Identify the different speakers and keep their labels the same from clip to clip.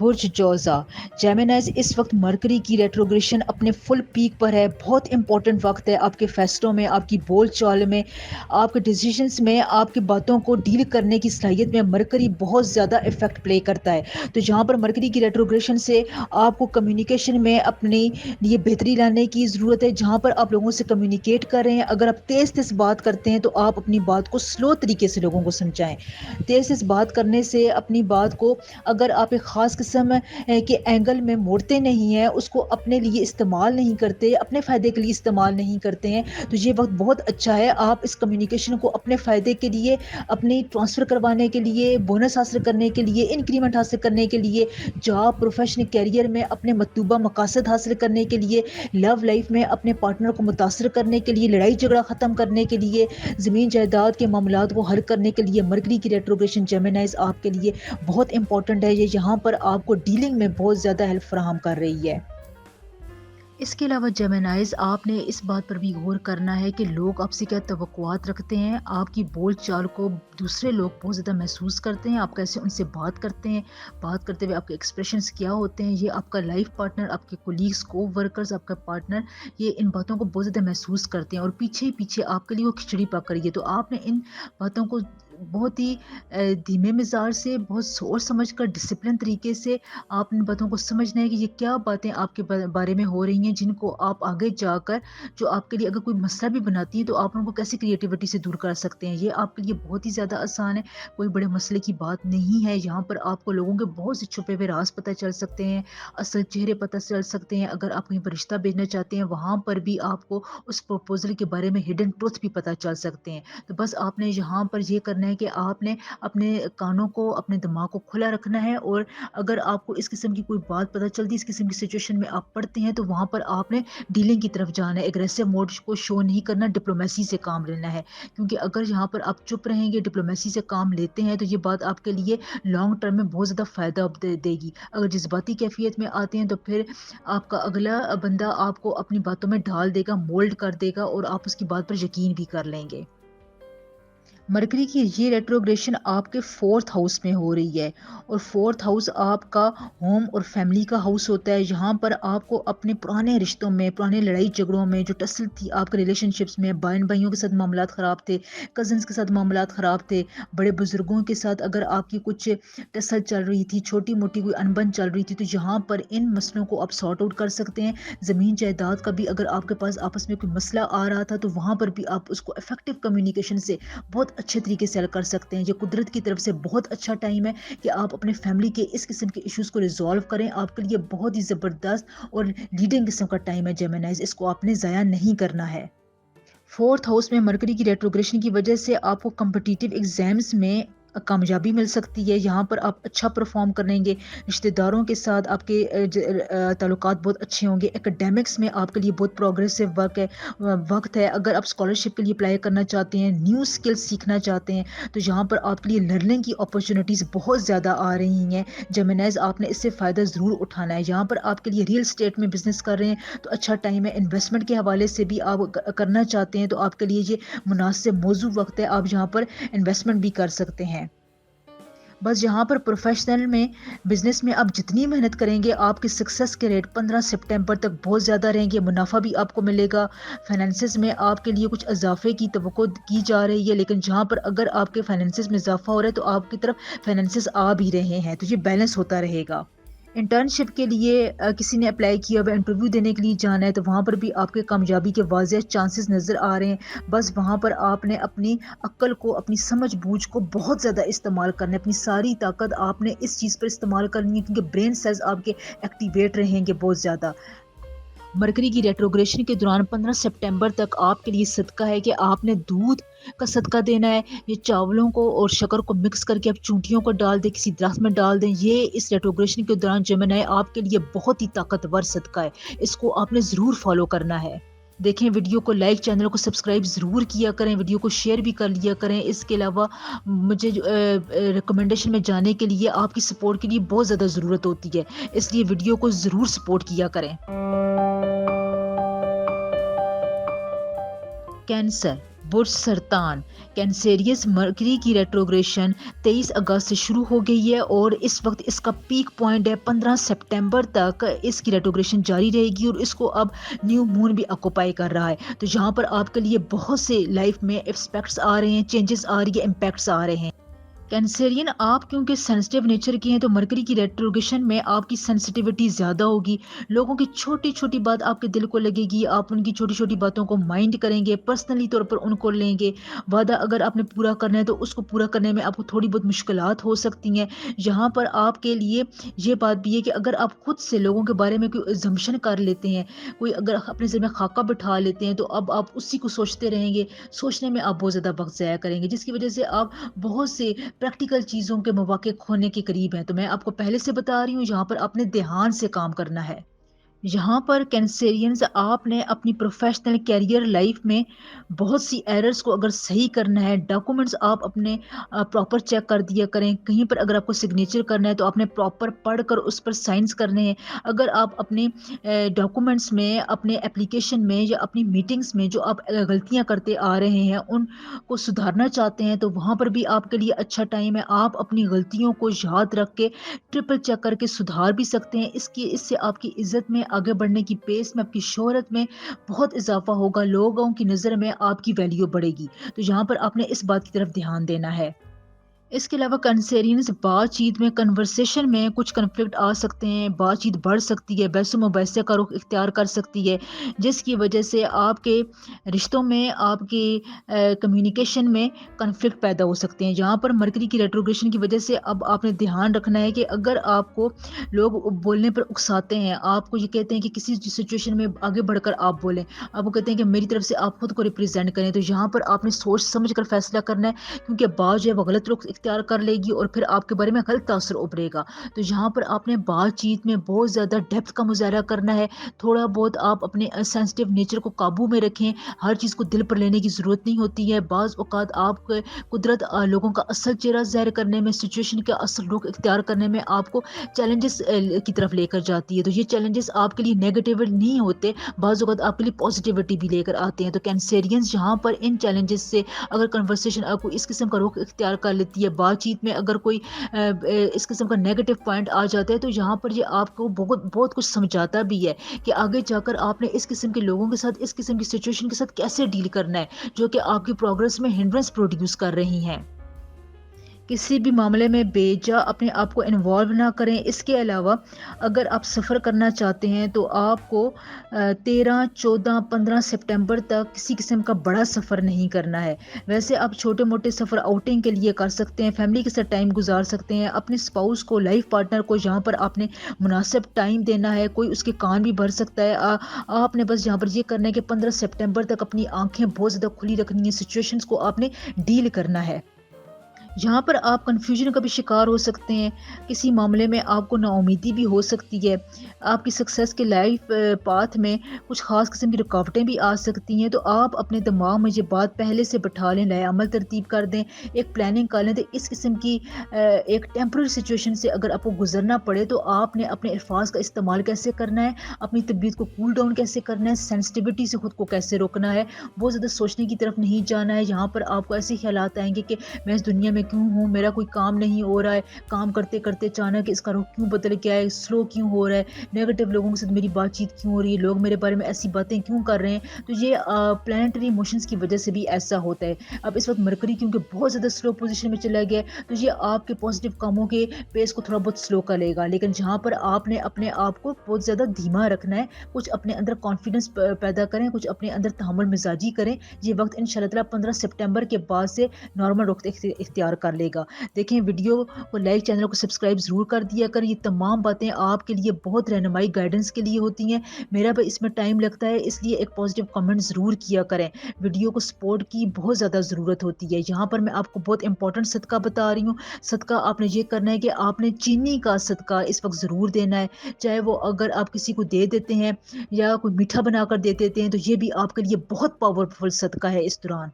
Speaker 1: برج جوزا جیمنائز اس وقت مرکری کی ریٹروگریشن اپنے فل پیک پر ہے. بہت امپورٹنٹ وقت ہے آپ کے فیصلوں میں، آپ کی بول چال میں، آپ کے ڈیسیجنس میں، آپ کی باتوں کو ڈیل کرنے کی صلاحیت میں مرکری بہت زیادہ افیکٹ پلے کرتا ہے. تو جہاں پر مرکری کی ریٹروگریشن سے آپ کو کمیونیکیشن میں اپنے لیے بہتری لانے کی ضرورت ہے. جہاں پر آپ لوگوں سے کمیونیکیٹ کر رہے ہیں، اگر آپ تیز تیز بات کرتے ہیں تو آپ اپنی بات کو سلو طریقے سے لوگوں کو سمجھائیں. تیز تیز بات کرنے سے اپنی بات کو اگر آپ ایک خاص قسم کے اینگل میں موڑتے نہیں ہیں، اس کو اپنے لیے استعمال نہیں کرتے، اپنے فائدے کے لیے استعمال نہیں کرتے ہیں، تو یہ وقت بہت اچھا ہے. آپ اس کمیونیکیشن کو اپنے فائدے کے لیے، اپنی ٹرانسفر کروانے کے لیے، بونس حاصل کرنے کے لیے، انکریمنٹ حاصل کرنے کے لیے، جاب، پروفیشنل کیریئر میں اپنے مطلوبہ مقاصد حاصل کرنے کے لیے، لو لائف میں اپنے پارٹنر کو متاثر کرنے کے لیے، لڑائی جھگڑا ختم کرنے کے لیے، زمین جائیداد کے معاملات کو حل کرنے کے لیے مرکری کی ریٹروگریشن جیمنائز آپ کے لیے بہت امپورٹنٹ ہے. یہ یہاں پر آپ کو ڈیلنگ میں بہت زیادہ ہیلپ فراہم کر رہی ہے. اس کے علاوہ جیمنائز آپ نے اس بات پر بھی غور کرنا ہے کہ لوگ آپ سے کیا توقعات رکھتے ہیں. آپ کی بول چال کو دوسرے لوگ بہت زیادہ محسوس کرتے ہیں. آپ کیسے ان سے بات کرتے ہیں، بات کرتے ہوئے آپ کے ایکسپریشنز کیا ہوتے ہیں. یہ آپ کا لائف پارٹنر، آپ کے کولیگز، کو ورکرز، آپ کا پارٹنر، یہ ان باتوں کو بہت زیادہ محسوس کرتے ہیں اور پیچھے پیچھے آپ کے لیے وہ کھچڑی پک رہی ہے. تو آپ نے ان باتوں کو بہت ہی دھیمے مزاج سے، بہت سوچ سمجھ کر، ڈسپلن طریقے سے آپ ان باتوں کو سمجھنا ہے کہ یہ کیا باتیں آپ کے بارے میں ہو رہی ہیں، جن کو آپ آگے جا کر جو آپ کے لیے اگر کوئی مسئلہ بھی بناتی ہیں تو آپ ان کو کیسے کریٹیوٹی سے دور کر سکتے ہیں. یہ آپ کے لیے بہت ہی زیادہ آسان ہے، کوئی بڑے مسئلے کی بات نہیں ہے. یہاں پر آپ کو لوگوں کے بہت سے چھپے ہوئے راز پتہ چل سکتے ہیں، اصل چہرے پتہ چل سکتے ہیں. اگر آپ کہیں پر رشتہ بھیجنا چاہتے ہیں، وہاں پر بھی آپ کو اس پروپوزل کے بارے میں ہڈن ٹروتھ بھی پتہ چل سکتے ہیں. تو بس آپ نے یہاں پر یہ کرنا ہے کہ آپ نے اپنے کانوں کو، اپنے دماغ کو کھلا رکھنا ہے، اور اگر آپ کو اس قسم کی کوئی بات پتہ چلتی، اس قسم کی سچویشن میں آپ پڑھتے ہیں، تو وہاں پر آپ نے ڈیلنگ کی طرف جانا ہے. ایگریسو موڈ کو شو نہیں کرنا، ڈپلومیسی سے کام لینا ہے. کیونکہ اگر یہاں پر آپ چپ رہیں گے، ڈپلومیسی سے کام لیتے ہیں، تو یہ بات آپ کے لیے لانگ ٹرم میں بہت زیادہ فائدہ دے گی. اگر جذباتی کیفیت میں آتے ہیں تو پھر آپ کا اگلا بندہ آپ کو اپنی باتوں میں ڈال دے گا، مولڈ کر دے گا، اور آپ اس کی بات پر یقین بھی کر لیں گے. مرکری کی یہ ریٹروگریشن آپ کے 4th ہاؤس میں ہو رہی ہے، اور 4th ہاؤس آپ کا ہوم اور فیملی کا ہاؤس ہوتا ہے. یہاں پر آپ کو اپنے پرانے رشتوں میں، پرانے لڑائی جھگڑوں میں، جو ٹسل تھی آپ کے ریلیشن شپس میں، بہن بھائیوں کے ساتھ معاملات خراب تھے، کزنس کے ساتھ معاملات خراب تھے، بڑے بزرگوں کے ساتھ اگر آپ کی کچھ ٹسل چل رہی تھی، چھوٹی موٹی کوئی انبن چل رہی تھی، تو یہاں پر ان مسئلوں کو آپ سارٹ آؤٹ کر سکتے ہیں. زمین جائیداد کا بھی اگر آپ کے پاس آپس میں کوئی مسئلہ آ رہا تھا، تو وہاں پر بھی آپ اس کو افیکٹو کمیونیکیشن سے بہت اچھے طریقے سے حل کر سکتے ہیں. یہ قدرت کی طرف سے بہت اچھا ٹائم ہے کہ آپ اپنے فیملی کے اس قسم کے ایشوز کو ریزالو کریں. آپ کے لیے بہت ہی زبردست اور لیڈنگ قسم کا ٹائم ہے جیمنائز، اس کو آپ نے ضائع نہیں کرنا ہے. 4th ہاؤس میں مرکری کی ریٹروگریشن کی وجہ سے آپ کو کمپٹیٹیو ایگزامز میں کامیابی مل سکتی ہے. یہاں پر آپ اچھا پرفارم کریں گے، رشتہ داروں کے ساتھ آپ کے تعلقات بہت اچھے ہوں گے. ایکیڈیمکس میں آپ کے لیے بہت پروگریسو وقت ہے. اگر آپ اسکالرشپ کے لیے اپلائی کرنا چاہتے ہیں، نیو اسکل سیکھنا چاہتے ہیں، تو یہاں پر آپ کے لیے لرننگ کی اپرچونیٹیز بہت زیادہ آ رہی ہیں. جیمنائز آپ نے اس سے فائدہ ضرور اٹھانا ہے. یہاں پر آپ کے لیے ریئل اسٹیٹ میں بزنس کر رہے ہیں تو اچھا ٹائم ہے. انویسٹمنٹ کے حوالے سے بھی آپ کرنا چاہتے ہیں تو آپ کے لیے یہ مناسب موزوں وقت ہے. آپ یہاں پر انویسٹمنٹ بھی کر سکتے ہیں. بس یہاں پر پروفیشنل میں، بزنس میں آپ جتنی محنت کریں گے، آپ کے سکسس کے ریٹ 15 سپٹمبر تک بہت زیادہ رہیں گے. منافع بھی آپ کو ملے گا. فائنینسز میں آپ کے لیے کچھ اضافے کی توقع کی جا رہی ہے، لیکن جہاں پر اگر آپ کے فائنینسز میں اضافہ ہو رہا ہے تو آپ کی طرف فائنینسز آ بھی رہے ہیں، تو یہ بیلنس ہوتا رہے گا. انٹرنشپ کے لیے کسی نے اپلائی کیا ہوا انٹرویو دینے کے لیے جانا ہے، تو وہاں پر بھی آپ کے کامیابی کے واضح چانسز نظر آ رہے ہیں. بس وہاں پر آپ نے اپنی عقل کو، اپنی سمجھ بوجھ کو بہت زیادہ استعمال کرنا ہے. اپنی ساری طاقت آپ نے اس چیز پر استعمال کرنی ہے، کیونکہ برین سیلز آپ کے ایکٹیویٹ رہیں گے بہت زیادہ. مرکری کی ریٹروگریشن کے دوران 15 سپٹمبر تک آپ کے لیے صدقہ ہے کہ آپ نے دودھ کا صدقہ دینا ہے. یہ چاولوں کو اور شکر کو مکس کر کے آپ چونٹیوں کو ڈال دیں، کسی درخت میں ڈال دیں. یہ اس ریٹروگریشن کے دوران جیمنائی آپ کے لیے بہت ہی طاقتور صدقہ ہے. اس کو آپ نے ضرور فالو کرنا ہے. دیکھیں ویڈیو کو لائک، چینل کو سبسکرائب ضرور کیا کریں، ویڈیو کو شیئر بھی کر لیا کریں. اس کے علاوہ مجھے ریکمنڈیشن میں جانے کے لیے آپ کی سپورٹ کے لیے بہت زیادہ ضرورت ہوتی ہے، اس لیے ویڈیو کو ضرور سپورٹ کیا کریں. کینسر برج سرطان کینسیریس مرکری کی ریٹروگریشن 23 اگست سے شروع ہو گئی ہے اور اس وقت اس کا پیک پوائنٹ ہے 15 سپٹمبر تک اس کی ریٹروگریشن جاری رہے گی اور اس کو اب نیو مون بھی آکوپائی کر رہا ہے، تو جہاں پر آپ کے لیے بہت سے لائف میں ایسپیکٹس آ رہے ہیں، چینجز آ رہی ہے، امپیکٹس آ رہے ہیں۔ کینسرین آپ کیونکہ سینسٹیو نیچر کے ہیں تو مرکری کی ریٹروگیشن میں آپ کی سینسٹیوٹی زیادہ ہوگی، لوگوں کی چھوٹی چھوٹی بات آپ کے دل کو لگے گی، آپ ان کی چھوٹی چھوٹی باتوں کو مائنڈ کریں گے، پرسنلی طور پر ان کو لیں گے، وعدہ اگر آپ نے پورا کرنا ہے تو اس کو پورا کرنے میں آپ کو تھوڑی بہت مشکلات ہو سکتی ہیں۔ یہاں پر آپ کے لیے یہ بات بھی ہے کہ اگر آپ خود سے لوگوں کے بارے میں کوئی زمشن کر لیتے ہیں، کوئی اگر اپنے ذہن میں خاکہ بٹھا لیتے ہیں تو اب آپ اسی کو سوچتے رہیں گے، سوچنے میں آپ بہت زیادہ وقت ضائع کریں گے، جس کی وجہ سے آپ بہت سے پریکٹیکل چیزوں کے مواقع کھونے کے قریب ہیں۔ تو میں آپ کو پہلے سے بتا رہی ہوں یہاں پر آپ نے دھیان سے کام کرنا ہے۔ یہاں پر کینسیرینز آپ نے اپنی پروفیشنل کیریئر لائف میں بہت سی ایررز کو اگر صحیح کرنا ہے، ڈاکومنٹس آپ اپنے پراپر چیک کر دیا کریں، کہیں پر اگر آپ کو سگنیچر کرنا ہے تو آپ نے پراپر پڑھ کر اس پر سائنس کرنے ہیں۔ اگر آپ اپنے ڈاکومنٹس میں، اپنے اپلیکیشن میں یا اپنی میٹنگز میں جو آپ غلطیاں کرتے آ رہے ہیں ان کو سدھارنا چاہتے ہیں تو وہاں پر بھی آپ کے لیے اچھا ٹائم ہے، آپ اپنی غلطیوں کو یاد رکھ کے ٹرپل چیک کر کے سدھار بھی سکتے ہیں۔ اس سے آپ کی عزت میں، آگے بڑھنے کی پیس میں، آپ کی شہرت میں بہت اضافہ ہوگا، لوگوں کی نظر میں آپ کی ویلیو بڑھے گی، تو یہاں پر آپ نے اس بات کی طرف دھیان دینا ہے۔ اس کے علاوہ کنسیرینز بات چیت میں، کنورسیشن میں کچھ کنفلکٹ آ سکتے ہیں، بات چیت بڑھ سکتی ہے، بحث و مباحثے کا رخ اختیار کر سکتی ہے، جس کی وجہ سے آپ کے رشتوں میں، آپ کے کمیونیکیشن میں کنفلکٹ پیدا ہو سکتے ہیں۔ جہاں پر مرکری کی ریٹروگریشن کی وجہ سے اب آپ نے دھیان رکھنا ہے کہ اگر آپ کو لوگ بولنے پر اکساتے ہیں، آپ کو یہ کہتے ہیں کہ کسی سچویشن میں آگے بڑھ کر آپ بولیں، آپ کو کہتے ہیں کہ میری طرف سے آپ خود کو ریپرزینٹ کریں، تو یہاں پر آپ نے سوچ سمجھ کر فیصلہ کرنا ہے، کیونکہ بات جو ہے وہ غلط رخ اختیار کر لے گی اور پھر آپ کے بارے میں غلط تاثر ابھرے گا۔ تو یہاں پر آپ نے بات چیت میں بہت زیادہ ڈیپتھ کا مظاہرہ کرنا ہے، تھوڑا بہت آپ اپنے سینسٹیو نیچر کو قابو میں رکھیں، ہر چیز کو دل پر لینے کی ضرورت نہیں ہوتی ہے۔ بعض اوقات آپ کو قدرت لوگوں کا اصل چہرہ ظاہر کرنے میں، سچویشن کا اصل رخ اختیار کرنے میں آپ کو چیلنجز کی طرف لے کر جاتی ہے، تو یہ چیلنجز آپ کے لیے نیگیٹو نہیں ہوتے، بعض اوقات آپ کے لیے پازیٹیوٹی بھی لے کر آتے ہیں۔ تو کینسیرینز یہاں پر ان چیلنجز سے اگر کنورسیشن آپ کو اس قسم کا رخ اختیار کر لیتی ہے، بات چیت میں اگر کوئی اس قسم کا نیگیٹو پوائنٹ آ جاتا ہے، تو یہاں پر یہ آپ کو بہت بہت کچھ سمجھاتا بھی ہے کہ آگے جا کر آپ نے اس قسم کے لوگوں کے ساتھ، اس قسم کی سچویشن کے ساتھ کیسے ڈیل کرنا ہے جو کہ آپ کی پروگرس میں ہنڈرنس پروڈیوس کر رہی ہیں۔ کسی بھی معاملے میں بے جا اپنے آپ کو انوالو نہ کریں۔ اس کے علاوہ اگر آپ سفر کرنا چاہتے ہیں تو آپ کو 13، 14، 15 سپٹمبر تک کسی قسم کا بڑا سفر نہیں کرنا ہے۔ ویسے آپ چھوٹے موٹے سفر آؤٹنگ کے لیے کر سکتے ہیں، فیملی کے ساتھ ٹائم گزار سکتے ہیں، اپنے اسپاؤس کو، لائف پارٹنر کو جہاں پر آپ نے مناسب ٹائم دینا ہے، کوئی اس کے کان بھی بھر سکتا ہے۔ آپ نے بس یہاں پر یہ کرنا ہے کہ 15 سپٹمبر تک اپنی آنکھیں بہت زیادہ کھلی رکھنی ہیں، سچویشنز کو آپ نے ڈیل کرنا ہے۔ یہاں پر آپ کنفیوژن کا بھی شکار ہو سکتے ہیں، کسی معاملے میں آپ کو نا امیدی بھی ہو سکتی ہے، آپ کی سکسیس کے لائف پاتھ میں کچھ خاص قسم کی رکاوٹیں بھی آ سکتی ہیں، تو آپ اپنے دماغ میں یہ بات پہلے سے بٹھا لیں، نیا عمل ترتیب کر دیں، ایک پلاننگ کر لیں، تو اس قسم کی ایک ٹیمپرری سچویشن سے اگر آپ کو گزرنا پڑے تو آپ نے اپنے الفاظ کا استعمال کیسے کرنا ہے، اپنی طبیعت کو کول ڈاؤن کیسے کرنا ہے، سینسٹیوٹی سے خود کو کیسے روکنا ہے، بہت زیادہ سوچنے کی طرف نہیں جانا ہے۔ یہاں پر آپ کو ایسے خیالات آئیں گے کہ میں اس دنیا میں کیوں ہوں، میرا کوئی کام نہیں ہو رہا ہے، کام کرتے کرتے اچانک اس کا رخ کیوں بدل گیا ہے، سلو کیوں ہو رہا ہے، نیگیٹو لوگوں کے ساتھ میری بات چیت کیوں ہو رہی ہے، لوگ میرے بارے میں ایسی باتیں کیوں کر رہے ہیں، تو یہ پلانٹری موشنز کی وجہ سے بھی ایسا ہوتا ہے۔ اب اس وقت مرکری کیونکہ بہت زیادہ سلو پوزیشن میں چلا گیا ہے تو یہ آپ کے پازیٹیو کاموں کے پیس کو تھوڑا بہت سلو کر لے گا، لیکن جہاں پر آپ نے اپنے آپ کو بہت زیادہ دھیما رکھنا ہے، کچھ اپنے اندر کانفیڈنس پیدا کریں، کچھ اپنے اندر تحمل مزاجی کریں، یہ وقت انشاءاللہ تعالی 15 سپٹمبر کے بعد سے نارمل رخ اختیار کر لے گا۔ دیکھیں ویڈیو کو لائک، چینل کو سبسکرائب ضرور کر دیا کر، یہ تمام باتیں آپ کے لیے بہت رہنمائی گائیڈنس کے لیے ہوتی ہیں، میرا بھی اس میں ٹائم لگتا ہے، اس لیے ایک پازیٹیو کمنٹ ضرور کیا کریں، ویڈیو کو سپورٹ کی بہت زیادہ ضرورت ہوتی ہے۔ یہاں پر میں آپ کو بہت امپورٹنٹ صدقہ بتا رہی ہوں، صدقہ آپ نے یہ کرنا ہے کہ آپ نے چینی کا صدقہ اس وقت ضرور دینا ہے، چاہے وہ اگر آپ کسی کو دے دیتے ہیں یا کوئی میٹھا بنا کر دے دیتے ہیں تو یہ بھی آپ کے لیے بہت پاورفل صدقہ ہے اس دوران۔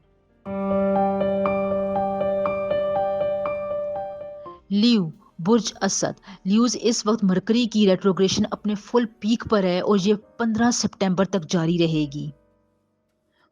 Speaker 1: لیو برج اسد، لیوز اس وقت مرکری کی ریٹروگریشن اپنے فل پیک پر ہے اور یہ 15 سپٹمبر تک جاری رہے گی۔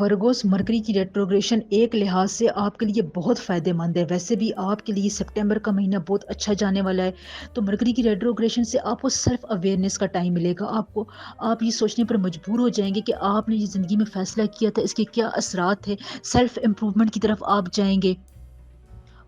Speaker 1: ورگوس مرکری کی ریٹروگریشن ایک لحاظ سے آپ کے لیے بہت فائدہ مند ہے. ویسے بھی آپ کے لیے سپٹمبر کا مہینہ بہت اچھا جانے والا ہے. تو مرکری کی ریٹروگریشن سے آپ کو سیلف اویئرنیس کا ٹائم ملے گا. آپ یہ سوچنے پر مجبور ہو جائیں گے کہ آپ نے یہ زندگی میں فیصلہ کیا تھا اس کے کیا اثرات تھے. سیلف امپروومنٹ کی طرف آپ جائیں گے.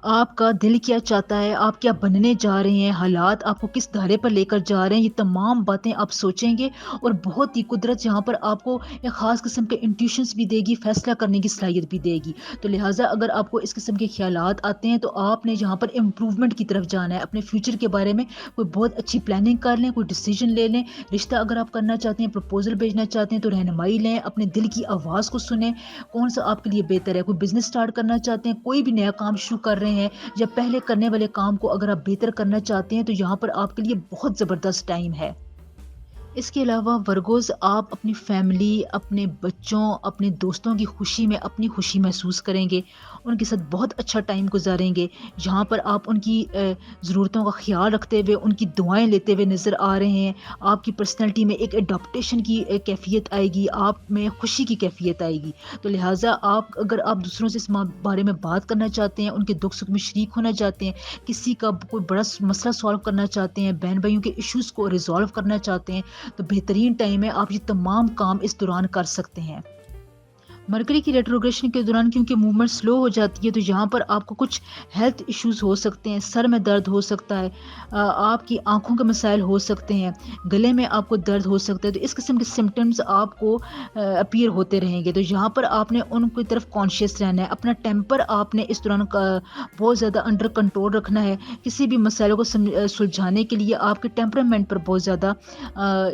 Speaker 1: آپ کا دل کیا چاہتا ہے، آپ کیا بننے جا رہے ہیں، حالات آپ کو کس دھارے پر لے کر جا رہے ہیں، یہ تمام باتیں آپ سوچیں گے. اور بہت ہی قدرت یہاں پر آپ کو ایک خاص قسم کے انٹیوشنس بھی دے گی، فیصلہ کرنے کی صلاحیت بھی دے گی. تو لہٰذا اگر آپ کو اس قسم کے خیالات آتے ہیں تو آپ نے یہاں پر امپروومنٹ کی طرف جانا ہے. اپنے فیوچر کے بارے میں کوئی بہت اچھی پلاننگ کر لیں، کوئی ڈیسیجن لے لیں. رشتہ اگر آپ کرنا چاہتے ہیں، پرپوزل بھیجنا چاہتے ہیں تو رہنمائی لیں، اپنے دل کی آواز کو سنیں. کون سا آپ کے لیے بہتر ہے. کوئی بزنس سٹارٹ کرنا چاہتے ہیں، کوئی بھی نیا کام شروع کر رہے ہیں، یا پہلے کرنے والے کام کو اگر آپ بہتر کرنا چاہتے ہیں تو یہاں پر آپ کے لیے بہت زبردست ٹائم ہے. اس کے علاوہ ورگوز آپ اپنی فیملی، اپنے بچوں، اپنے دوستوں کی خوشی میں اپنی خوشی محسوس کریں گے. ان کے ساتھ بہت اچھا ٹائم گزاریں گے، جہاں پر آپ ان کی ضرورتوں کا خیال رکھتے ہوئے ان کی دعائیں لیتے ہوئے نظر آ رہے ہیں. آپ کی پرسنالٹی میں ایک اڈاپٹیشن کی کیفیت آئے گی، آپ میں خوشی کی کیفیت آئے گی. تو لہٰذا اگر آپ دوسروں سے اس بارے میں بات کرنا چاہتے ہیں، ان کے دکھ سکھ میں شریک ہونا چاہتے ہیں، کسی کا کوئی بڑا مسئلہ سالو کرنا چاہتے ہیں، بہن بھائیوں کے ایشوز کو ریزالو کرنا چاہتے ہیں، تو بہترین ٹائم ہے. آپ یہ تمام کام اس دوران کر سکتے ہیں. مرکری کی ریٹروگریشن کے دوران کیونکہ موومنٹ سلو ہو جاتی ہے تو یہاں پر آپ کو کچھ ہیلتھ ایشوز ہو سکتے ہیں. سر میں درد ہو سکتا ہے، آپ کی آنکھوں کے مسائل ہو سکتے ہیں، گلے میں آپ کو درد ہو سکتا ہے. تو اس قسم کے سمٹمز آپ کو اپیئر ہوتے رہیں گے. تو یہاں پر آپ نے ان کی طرف کانشیس رہنا ہے. اپنا ٹیمپر آپ نے اس دوران بہت زیادہ انڈر کنٹرول رکھنا ہے. کسی بھی مسئلے کو سلجھانے کے لیے آپ کے ٹیمپرامنٹ پر بہت زیادہ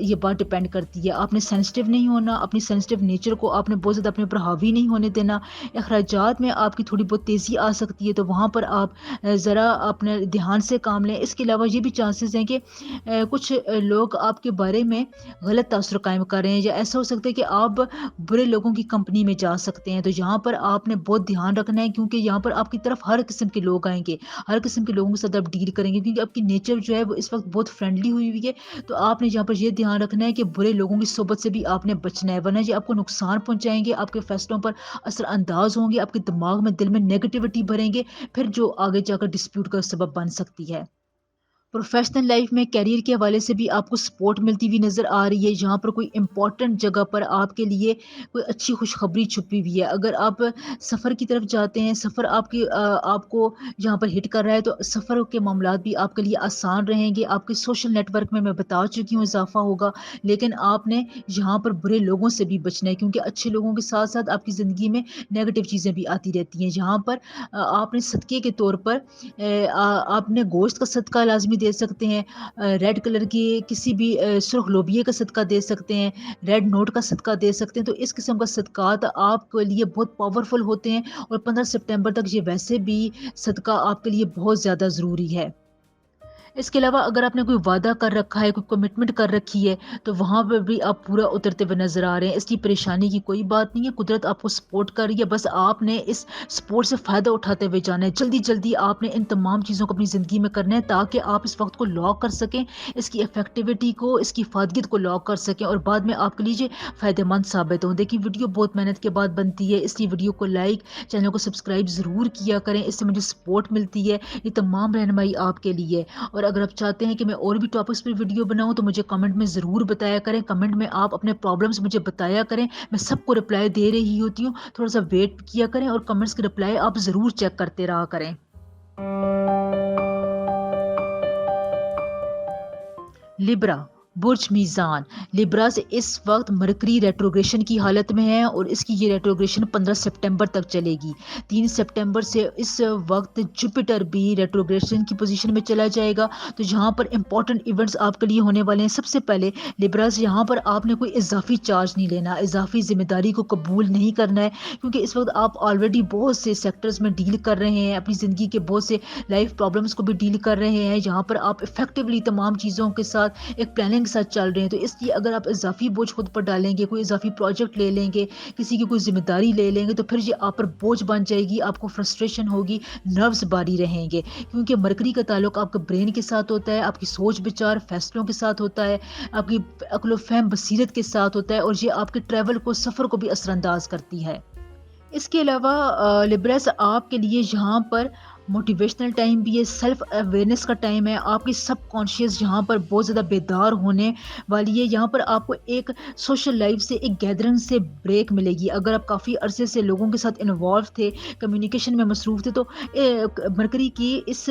Speaker 1: یہ بات ڈپینڈ کرتی ہے. آپ نے سینسٹیو نہیں ہونا، اپنی سینسٹیو نیچر کو آپ نے بہت زیادہ اپنے اوپر حاوی نہیں ہونے دینا. اخراجات میں آپ کی تھوڑی بہت تیزی آ سکتی ہے، تو وہاں پر آپ ذرا اپنے دھیان سے کام لیں. اس کے علاوہ یہ بھی چانسز ہیں کہ کچھ لوگ آپ کے بارے میں غلط تاثر قائم کر رہے ہیں، یا ایسا ہو سکتا ہے کہ آپ برے لوگوں کی کمپنی میں جا سکتے ہیں. تو یہاں پر آپ نے بہت دھیان رکھنا ہے، کیونکہ یہاں پر آپ کی طرف ہر قسم کے لوگ آئیں گے، ہر قسم کے لوگوں کے ساتھ آپ ڈیل کریں گے، کیونکہ آپ کی نیچر جو ہے وہ اس وقت بہت فرینڈلی ہوئی ہے. تو آپ نے یہاں پر یہ دھیان رکھنا ہے کہ برے لوگوں کی صحبت سے بھی آپ نے بچنا ہے، ورنہ یہ آپ کو نقصان پہنچائیں گے، آپ کے فیصلوں پر اثر انداز ہوں گے، آپ کے دماغ میں دل میں نیگیٹیوٹی بھریں گے، پھر جو آگے جا کر ڈسپیوٹ کا سبب بن سکتی ہے. پروفیشنل لائف میں کیریئر کے حوالے سے بھی آپ کو سپورٹ ملتی ہوئی نظر آ رہی ہے. یہاں پر کوئی امپورٹنٹ جگہ پر آپ کے لیے کوئی اچھی خوشخبری چھپی ہوئی ہے. اگر آپ سفر کی طرف جاتے ہیں، سفر آپ کو یہاں پر ہٹ کر رہا ہے، تو سفر کے معاملات بھی آپ کے لیے آسان رہیں گے. آپ کے سوشل نیٹ ورک میں بتا چکی ہوں اضافہ ہوگا. لیکن آپ نے یہاں پر برے لوگوں سے بھی بچنا ہے، کیونکہ اچھے لوگوں کے ساتھ ساتھ آپ کی زندگی میں نیگیٹو چیزیں بھی آتی رہتی ہیں. یہاں پر آپ نے صدقے کے طور پر آپ نے گوشت کا صدقہ لازمی دے سکتے ہیں، ریڈ کلر کی کسی بھی سرخ لوبیے کا صدقہ دے سکتے ہیں، ریڈ نوٹ کا صدقہ دے سکتے ہیں. تو اس قسم کا صدقات آپ کے لیے بہت پاورفل ہوتے ہیں، اور 15 سپٹمبر تک یہ ویسے بھی صدقہ آپ کے لیے بہت زیادہ ضروری ہے. اس کے علاوہ اگر آپ نے کوئی وعدہ کر رکھا ہے، کوئی کمٹمنٹ کر رکھی ہے، تو وہاں پہ بھی آپ پورا اترتے ہوئے نظر آ رہے ہیں. اس کی پریشانی کی کوئی بات نہیں ہے، قدرت آپ کو سپورٹ کر رہی ہے. بس آپ نے اس سپورٹ سے فائدہ اٹھاتے ہوئے جانا ہے. جلدی جلدی آپ نے ان تمام چیزوں کو اپنی زندگی میں کرنا ہے، تاکہ آپ اس وقت کو لاک کر سکیں، اس کی افیکٹیوٹی کو، اس کی فادیت کو لاک کر سکیں، اور بعد میں آپ کے لیے فائدہ مند ثابت ہوں. دیکھیں ویڈیو بہت محنت کے بعد بنتی ہے، اس لیے ویڈیو کو لائک، چینل کو سبسکرائب ضرور کیا کریں، اس سے مجھے سپورٹ ملتی ہے. یہ تمام رہنمائی آپ کے لیے. اور اگر آپ چاہتے ہیں کہ میں اور بھی ٹاپکس پہ ویڈیو بناؤں تو مجھے کمنٹ میں ضرور بتایا کریں. کمنٹ میں آپ اپنے پرابلمس مجھے بتایا کریں، میں سب کو رپلائی دے رہی ہوتی ہوں. تھوڑا سا ویٹ کیا کریں، اور کمنٹس کے رپلائی آپ ضرور چیک کرتے رہا کریں. لبرا، برج میزان. لبرا سے اس وقت مرکری ریٹروگریشن کی حالت میں ہے، اور اس کی یہ ریٹروگریشن 15 سپٹمبر تک چلے گی. 3 سپٹمبر سے اس وقت جوپیٹر بھی ریٹروگریشن کی پوزیشن میں چلا جائے گا. تو یہاں پر امپورٹنٹ ایونٹس آپ کے لیے ہونے والے ہیں. سب سے پہلے لبراز، یہاں پر آپ نے کوئی اضافی چارج نہیں لینا، اضافی ذمہ داری کو قبول نہیں کرنا ہے، کیونکہ اس وقت آپ آلریڈی بہت سے سیکٹرز میں ڈیل کر رہے ہیں، اپنی زندگی کے بہت سے لائف پرابلمس کو بھی ڈیل کر رہے ہیں. یہاں پر آپ افیکٹولی تمام چیزوں کے ساتھ ایک پلاننگ کے ساتھ چل رہے ہیں، تو اس لیے اگر آپ اضافی بوجھ خود پر ڈالیں گے، کوئی اضافی پروجیکٹ لے لیں گے، کسی کی کوئی ذمہ داری لے لیں گے، تو پھر یہ آپ پر بوجھ بن جائے گی، آپ کو فرسٹریشن ہوگی، نروس باری رہیں گے، کیونکہ مرکری کا تعلق آپ کے برین کے ساتھ ہوتا ہے، آپ کی سوچ بچار فیصلوں کے ساتھ ہوتا ہے، آپ کی عقل و فہم بصیرت کے ساتھ ہوتا ہے، اور یہ آپ کے ٹریول کو، سفر کو بھی اثر انداز کرتی ہے۔ اس کے علاوہ لبرس آپ کے لیے یہاں پر موٹیویشنل ٹائم بھی ہے، سیلف اویئرنیس کا ٹائم ہے، آپ کی سب کانشیس یہاں پر بہت زیادہ بیدار ہونے والی ہے۔ یہاں پر آپ کو ایک سوشل لائف سے، ایک گیدرنگ سے بریک ملے گی۔ اگر آپ کافی عرصے سے لوگوں کے ساتھ انوالو تھے، کمیونیکیشن میں مصروف تھے، تو مرکری کی اس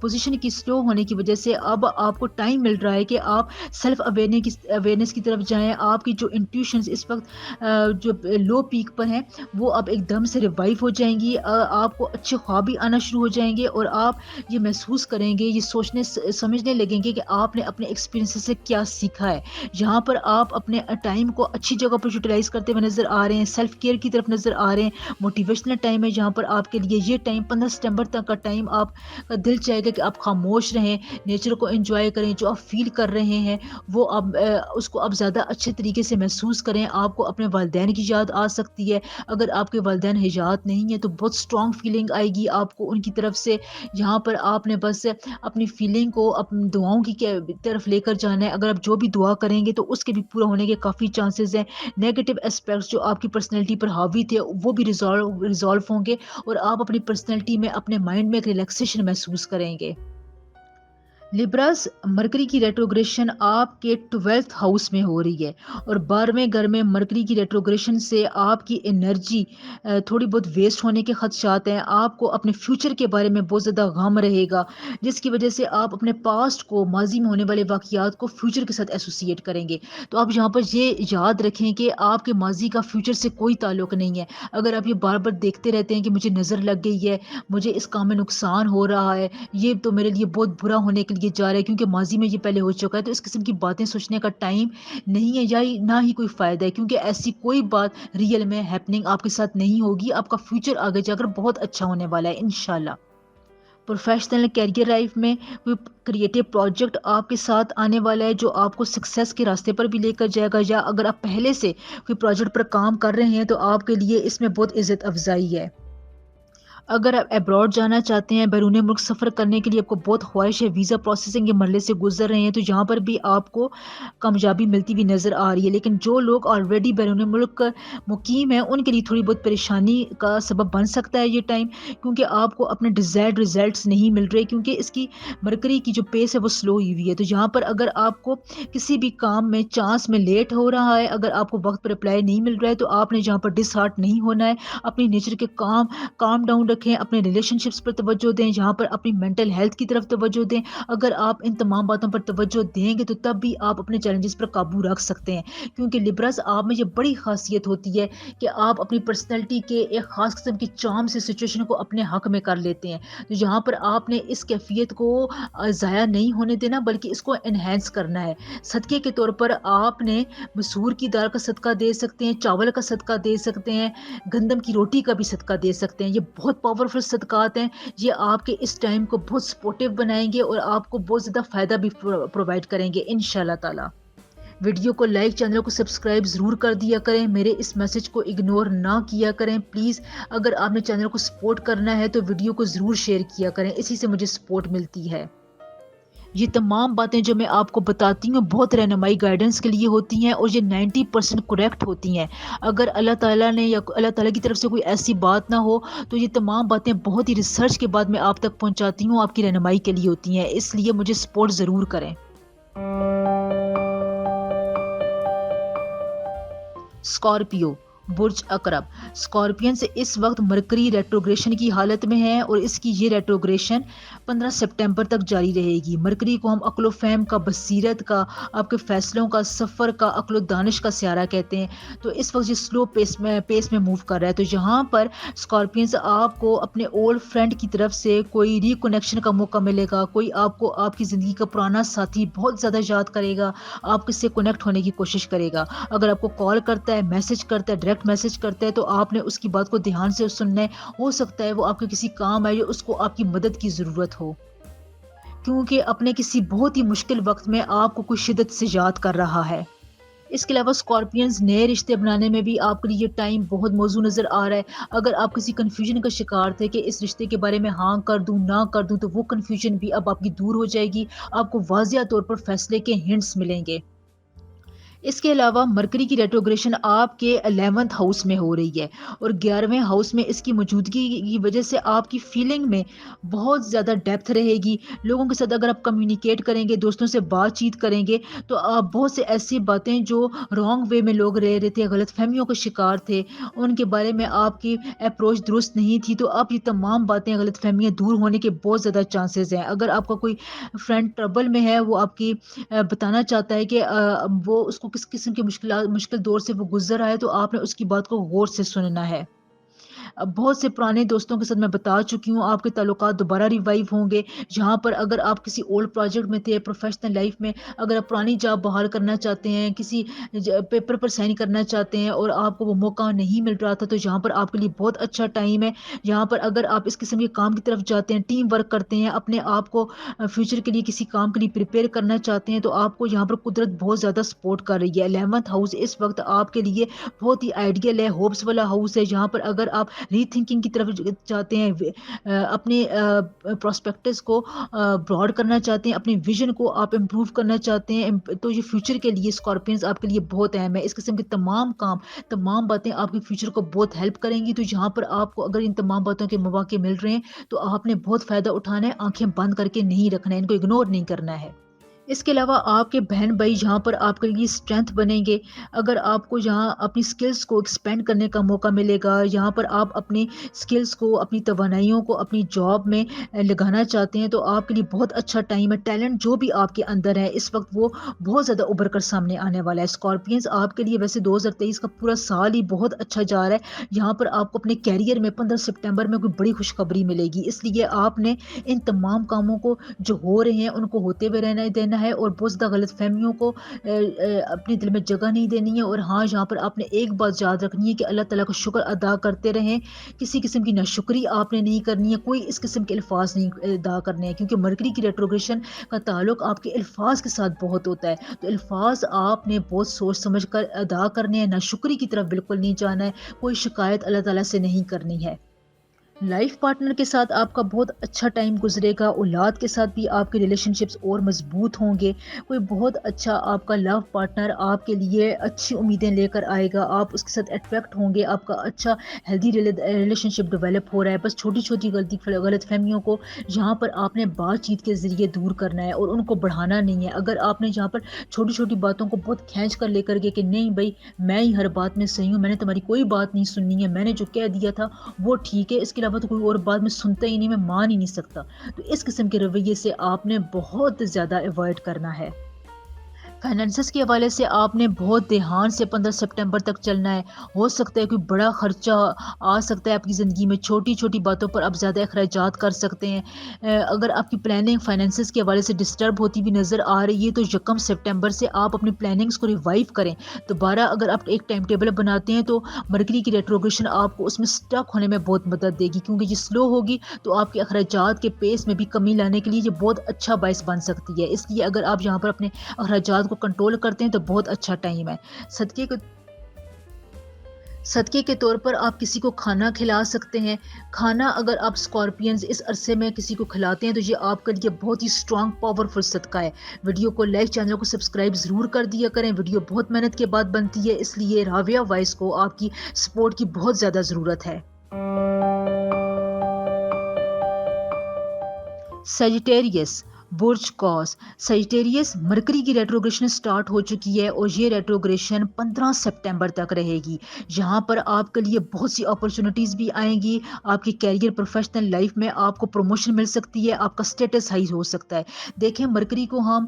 Speaker 1: پوزیشن کی سلو ہونے کی وجہ سے اب آپ کو ٹائم مل رہا ہے کہ آپ سیلف اویئرنیس کی طرف جائیں۔ آپ کی جو انٹیوشنز اس وقت جو لو پیک پر ہیں، وہ اب ایک دم سے ریوائیو ہو جائیں گی، آپ کو اچھے خواب بھی آنا شروع ہو جائیں گے، اور آپ یہ محسوس کریں گے، یہ سوچنے سمجھنے لگیں گے کہ آپ نے اپنے ایکسپیرینس سے کیا سیکھا ہے۔ جہاں پر آپ اپنے ٹائم کو اچھی جگہ پر یوٹیلائز کرتے ہوئے نظر آ رہے ہیں، سیلف کیئر کی طرف نظر آ رہے ہیں، موٹیویشنل ٹائم ہے جہاں پر آپ کے لیے یہ ٹائم 15 ستمبر تک کا ٹائم آپ کا دل چاہے گا کہ آپ خاموش رہیں، نیچر کو انجوائے کریں، جو آپ فیل کر رہے ہیں وہ اب اس کو آپ زیادہ اچھے طریقے سے محسوس کریں۔ آپ کو اپنے والدین کی یاد آ سکتی ہے، اگر آپ کے والدین حیات نہیں ہیں تو بہت اسٹرانگ فیلنگ آئے گی آپ کو ان کی طرف سے۔ یہاں پر آپ نے بس اپنی فیلنگ کو اپنی دعاؤں کی طرف لے کر جانا ہے۔ اگر آپ جو بھی دعا کریں گے تو اس کے بھی پورا ہونے کے کافی چانسز ہیں۔ نیگیٹو اسپیکٹس جو آپ کی پرسنالٹی پر حاوی تھے وہ بھی ریزالو ہوں گے، اور آپ اپنی پرسنالٹی میں، اپنے مائنڈ میں ایک ریلیکسیشن محسوس کریں گے۔ لبرس، مرکری کی ریٹروگریشن آپ کے 12th ہاؤس میں ہو رہی ہے، اور 12ویں گھر میں مرکری کی ریٹروگریشن سے آپ کی انرجی تھوڑی بہت ویسٹ ہونے کے خدشات ہیں۔ آپ کو اپنے فیوچر کے بارے میں بہت زیادہ غم رہے گا، جس کی وجہ سے آپ اپنے پاسٹ کو، ماضی میں ہونے والے واقعات کو فیوچر کے ساتھ ایسوسیٹ کریں گے۔ تو آپ یہاں پر یہ یاد رکھیں کہ آپ کے ماضی کا فیوچر سے کوئی تعلق نہیں ہے۔ اگر آپ یہ بار بار دیکھتے رہتے ہیں کہ مجھے نظر لگ گئی ہے، مجھے اس کام میں نقصان ہو رہا ہے، یہ تو میرے لیے بہت برا ہونے کے لیے جا رہا ہے کیونکہ ماضی میں یہ پہلے ہو چکا ہے، تو اس قسم کی باتیں سوچنے کا ٹائم نہیں ہے، یا نہ ہی کوئی فائدہ ہے، کیونکہ ایسی کوئی بات ریئل میں ہیپننگ آپ کے ساتھ نہیں ہوگی۔ آپ کا فیوچر آگے جا کر بہت اچھا ہونے والا ہے انشاءاللہ۔ پروفیشنل کیریئر لائف میں کوئی کریٹو پروجیکٹ آپ کے ساتھ آنے والا ہے جو آپ کو سکسیس کے راستے پر بھی لے کر جائے گا، یا اگر آپ پہلے سے کوئی پروجیکٹ پر کام کر رہے ہیں تو آپ کے لیے اس میں بہت عزت افزائی ہے۔ اگر آپ ابراڈ جانا چاہتے ہیں، بیرون ملک سفر کرنے کے لیے آپ کو بہت خواہش ہے، ویزا پروسیسنگ کے مرحلے سے گزر رہے ہیں، تو یہاں پر بھی آپ کو کامیابی ملتی ہوئی نظر آ رہی ہے۔ لیکن جو لوگ آلریڈی بیرون ملک مقیم ہیں ان کے لیے تھوڑی بہت پریشانی کا سبب بن سکتا ہے یہ ٹائم، کیونکہ آپ کو اپنے ڈیزائرڈ ریزلٹس نہیں مل رہے، کیونکہ اس کی مرکری کی جو پیس ہے وہ سلو ہوئی ہے۔ تو یہاں پر اگر آپ کو کسی بھی کام میں چانس میں لیٹ ہو رہا ہے، اگر آپ کو وقت پر اپلائی نہیں مل رہا ہے، تو آپ نے یہاں پر ڈس ہارٹ نہیں ہونا ہے۔ اپنی نیچر کے کام ڈاؤن رکھیں، اپنے ریلیشن شپس پر توجہ دیں، یہاں پر اپنی مینٹل ہیلتھ کی طرف توجہ دیں۔ اگر آپ ان تمام باتوں پر توجہ دیں گے تو تب بھی آپ اپنے چیلنجز پر قابو رکھ سکتے ہیں، کیونکہ لبرس آپ میں یہ بڑی خاصیت ہوتی ہے کہ آپ اپنی پرسنالٹی کے ایک خاص قسم کی چارم سے سچویشن کو اپنے حق میں کر لیتے ہیں۔ تو یہاں پر آپ نے اس کیفیت کو ضائع نہیں ہونے دینا، بلکہ اس کو انہینس کرنا ہے۔ صدقے کے طور پر آپ نے مسور کی دال کا صدقہ دے سکتے ہیں، چاول کا صدقہ دے سکتے ہیں، گندم کی روٹی کا بھی صدقہ دے سکتے ہیں۔ یہ بہت پاورفل صدقات ہیں، یہ آپ کے اس ٹائم کو بہت سپورٹیو بنائیں گے اور آپ کو بہت زیادہ فائدہ بھی پرووائڈ کریں گے انشاءاللہ تعالی۔ ویڈیو کو لائک، چینل کو سبسکرائب ضرور کر دیا کریں، میرے اس میسج کو اگنور نہ کیا کریں پلیز۔ اگر آپ نے چینل کو سپورٹ کرنا ہے تو ویڈیو کو ضرور شیئر کیا کریں، اسی سے مجھے سپورٹ ملتی ہے۔ یہ تمام باتیں جو میں آپ کو بتاتی ہوں بہت رہنمائی گائیڈنس کے لیے ہوتی ہیں، اور یہ 90% کریکٹ ہوتی ہیں۔ اگر اللہ تعالیٰ نے یا اللہ تعالیٰ کی طرف سے کوئی ایسی بات نہ ہو تو یہ تمام باتیں بہت ہی ریسرچ کے بعد میں آپ تک پہنچاتی ہوں، آپ کی رہنمائی کے لیے ہوتی ہیں، اس لیے مجھے سپورٹ ضرور کریں۔ اسکارپیو، برج عقرب، اسکارپین اس وقت مرکری ریٹروگریشن کی حالت میں ہے، اور اس کی یہ ریٹروگریشن 15 ستمبر تک جاری رہے گی۔ مرکری کو ہم عقل و فہم کا، بصیرت کا، آپ کے فیصلوں کا، سفر کا، عقل و دانش کا سیارہ کہتے ہیں۔ تو اس وقت یہ سلو پیس میں موو کر رہا ہے، تو یہاں پر اسکارپینز آپ کو اپنے اولڈ فرینڈ کی طرف سے کوئی ری کنیکشن کا موقع ملے گا، کوئی آپ کو آپ کی زندگی کا پرانا ساتھی بہت زیادہ یاد کرے گا، آپ کس سے کنیکٹ ہونے کی کوشش کرے گا۔ اگر آپ کو کال کرتا ہے، میسج کرتا ہے، ڈائریکٹ میسج کرتا ہے، تو آپ نے اس کی بات کو دھیان سے سننا ہے، ہو سکتا ہے وہ آپ کے کسی کام آئے یا اس کو آپ کی مدد کی ضرورت ہو۔ کیونکہ اپنے کسی بہت ہی مشکل وقت میں آپ کو کوئی شدت سے یاد کر رہا ہے۔ اس کے علاوہ اسکارپینز نئے رشتے بنانے میں بھی آپ کے لیے یہ ٹائم بہت موزوں نظر آ رہا ہے۔ اگر آپ کسی کنفیوژن کا شکار تھے کہ اس رشتے کے بارے میں ہاں کر دوں نہ کر دوں، تو وہ کنفیوژن بھی اب آپ کی دور ہو جائے گی۔ آپ کو واضح طور پر فیصلے کے ہنٹس ملیں گے۔ اس کے علاوہ مرکری کی ریٹروگریشن آپ کے 11th ہاؤس میں ہو رہی ہے، اور 11ویں ہاؤس میں اس کی موجودگی کی وجہ سے آپ کی فیلنگ میں بہت زیادہ ڈیپتھ رہے گی۔ لوگوں کے ساتھ اگر آپ کمیونیکیٹ کریں گے، دوستوں سے بات چیت کریں گے، تو آپ بہت سے ایسی باتیں جو رانگ وے میں لوگ رہ رہے تھے، غلط فہمیوں کا شکار تھے، ان کے بارے میں آپ کی اپروچ درست نہیں تھی، تو اب یہ تمام باتیں غلط فہمیاں دور ہونے کے بہت زیادہ چانسز ہیں۔ اگر آپ کا کوئی فرینڈ ٹربل میں ہے، وہ آپ کی بتانا چاہتا ہے کہ وہ اس کو کس قسم کی مشکل دور سے وہ گزر رہا ہے، تو آپ نے اس کی بات کو غور سے سننا ہے۔ بہت سے پرانے دوستوں کے ساتھ میں بتا چکی ہوں، آپ کے تعلقات دوبارہ ریوائیو ہوں گے۔ جہاں پر اگر آپ کسی اولڈ پروجیکٹ میں تھے، پروفیشنل لائف میں اگر آپ پرانی جاب بحال کرنا چاہتے ہیں، کسی پیپر پر سائن کرنا چاہتے ہیں اور آپ کو وہ موقع نہیں مل رہا تھا، تو یہاں پر آپ کے لیے بہت اچھا ٹائم ہے۔ یہاں پر اگر آپ اس قسم کے کام کی طرف جاتے ہیں، ٹیم ورک کرتے ہیں، اپنے آپ کو فیوچر کے لیے کسی کام کے لیے پریپیئر کرنا چاہتے ہیں، تو آپ کو یہاں پر قدرت بہت زیادہ سپورٹ کر رہی ہے۔ 11th ہاؤس اس وقت آپ کے لیے بہت ہی آئیڈیل ہے، ہوپس والا ہاؤس ہے، جہاں پر اگر آپ ری تھنکنگ کی طرف چاہتے ہیں، اپنے پراسپیکٹس کو براڈ کرنا چاہتے ہیں، اپنے ویژن کو آپ امپروو کرنا چاہتے ہیں، تو یہ فیوچر کے لیے اسکارپینز آپ کے لیے بہت اہم ہے۔ اس قسم کے تمام کام، تمام باتیں آپ کے فیوچر کو بہت ہیلپ کریں گی۔ تو یہاں پر آپ کو اگر ان تمام باتوں کے مواقع مل رہے ہیں، تو آپ نے بہت فائدہ اٹھانا ہے، آنکھیں بند کر کے نہیں رکھنا ہے، ان کو اگنور نہیں کرنا ہے۔ اس کے علاوہ آپ کے بہن بھائی جہاں پر آپ کے لیے اسٹرینتھ بنیں گے، اگر آپ کو یہاں اپنی سکلز کو ایکسپینڈ کرنے کا موقع ملے گا، یہاں پر آپ اپنی سکلز کو، اپنی توانائیوں کو اپنی جاب میں لگانا چاہتے ہیں، تو آپ کے لیے بہت اچھا ٹائم ہے۔ ٹیلنٹ جو بھی آپ کے اندر ہے اس وقت، وہ بہت زیادہ ابھر کر سامنے آنے والا ہے۔ اسکارپینز آپ کے لیے ویسے 2023 کا پورا سال ہی بہت اچھا جا رہا ہے۔ یہاں پر آپ کو اپنے کیریئر میں 15 سپٹمبر میں کوئی بڑی خوشخبری ملے گی، اس لیے آپ نے ان تمام کاموں کو جو ہو رہے ہیں ان کو ہوتے ہوئے رہنا دینا ہے، اور بہت زیادہ غلط فہمیوں کو اپنے دل میں جگہ نہیں دینی ہے۔ اور ہاں، یہاں پر آپ نے ایک بات یاد رکھنی ہے کہ اللہ تعالیٰ کا شکر ادا کرتے رہیں، کسی قسم کی ناشکری آپ نے نہیں کرنی ہے، کوئی اس قسم کے الفاظ نہیں ادا کرنے ہیں، کیونکہ مرکری کی ریٹروگریشن کا تعلق آپ کے الفاظ کے ساتھ بہت ہوتا ہے۔ تو الفاظ آپ نے بہت سوچ سمجھ کر ادا کرنے ہیں، ناشکری کی طرف بالکل نہیں جانا ہے، کوئی شکایت اللہ تعالیٰ سے نہیں کرنی ہے۔ لائف پارٹنر کے ساتھ آپ کا بہت اچھا ٹائم گزرے گا، اولاد کے ساتھ بھی آپ کے ریلیشن شپس اور مضبوط ہوں گے۔ کوئی بہت اچھا آپ کا لو پارٹنر آپ کے لیے اچھی امیدیں لے کر آئے گا، آپ اس کے ساتھ اٹریکٹ ہوں گے، آپ کا اچھا ہیلدی ریلیشن شپ ڈیولپ ہو رہا ہے۔ بس چھوٹی چھوٹی غلط فہمیوں کو یہاں پر آپ نے بات چیت کے ذریعے دور کرنا ہے اور ان کو بڑھانا نہیں ہے۔ اگر آپ نے یہاں پر چھوٹی چھوٹی باتوں کو بہت کھینچ کر لے کر گئے کہ نہیں بھائی میں ہی ہر بات میں صحیح ہوں، میں نے تمہاری کوئی بات نہیں سننی ہے، میں نے جو کہہ دیا تھا وہ ٹھیک ہے، اس کے علاوہ تو کوئی اور بات میں سنتا ہی نہیں، میں مان ہی نہیں سکتا، تو اس قسم کے رویے سے آپ نے بہت زیادہ اوائڈ کرنا ہے۔ فائنینسز کے حوالے سے آپ نے بہت دھیان سے 15 سپٹمبر تک چلنا ہے۔ ہو سکتا ہے کوئی بڑا خرچہ آ سکتا ہے آپ کی زندگی میں، چھوٹی چھوٹی باتوں پر آپ زیادہ اخراجات کر سکتے ہیں۔ اگر آپ کی پلاننگ فائنینسز کے حوالے سے ڈسٹرب ہوتی بھی نظر آ رہی ہے، تو 1 سپٹمبر سے آپ اپنی پلاننگز کو ریوائیو کریں دوبارہ۔ اگر آپ ایک ٹائم ٹیبل بناتے ہیں، تو مرکری کی ریٹروگریشن آپ کو اس میں سٹک ہونے میں بہت مدد دے گی، کیونکہ یہ سلو ہوگی تو آپ کے اخراجات کے پیس میں بھی کمی لانے کے لیے یہ بہت اچھا باعث بن سکتی ہے۔ اس لیے اگر آپ یہاں پر اپنے اخراجات کو کنٹرول کرتے ہیں تو بہت اچھا ٹائم ہے۔ صدقے کے طور پر آپ کسی کو کھانا کھلا سکتے ہیں۔ کھانا اگر آپ اسکارپینز اس عرصے میں کسی کو کھلاتے ہیں، تو یہ آپ کے لیے بہت ہی اسٹرانگ پاورفل صدقہ ہے۔ ویڈیو کو لائک، چینل کو سبسکرائب ضرور کر دیا کریں، ویڈیو بہت محنت کے بعد بنتی ہے، اس لیے راویہ وائس کو آپ کی سپورٹ کی بہت زیادہ ضرورت ہے۔ سیجیٹیریس برج قوس، سیجیٹیریس مرکری کی ریٹروگریشن سٹارٹ ہو چکی ہے اور یہ ریٹروگریشن 15 سپٹمبر تک رہے گی۔ یہاں پر آپ کے لیے بہت سی اپرچونٹیز بھی آئیں گی، آپ کی کیریئر پروفیشنل لائف میں آپ کو پروموشن مل سکتی ہے، آپ کا سٹیٹس ہائی ہو سکتا ہے۔ دیکھیں، مرکری کو ہم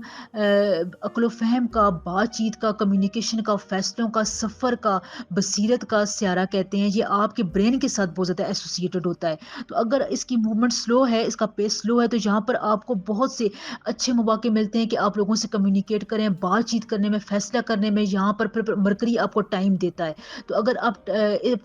Speaker 1: عقل و فہم کا، بات چیت کا، کمیونیکیشن کا، فیصلوں کا، سفر کا، بصیرت کا سیارہ کہتے ہیں۔ یہ آپ کے برین کے ساتھ بہت زیادہ ایسوسیٹڈ ہوتا ہے، تو اگر اس کی موومنٹ سلو ہے، اس کا پیس سلو ہے، تو یہاں پر آپ کو بہت سے اچھے مواقع ملتے ہیں کہ آپ لوگوں سے کمیونیکیٹ کریں، بات چیت کرنے میں، فیصلہ کرنے میں، یہاں پر پھر مرکری آپ کو ٹائم دیتا ہے۔ تو اگر آپ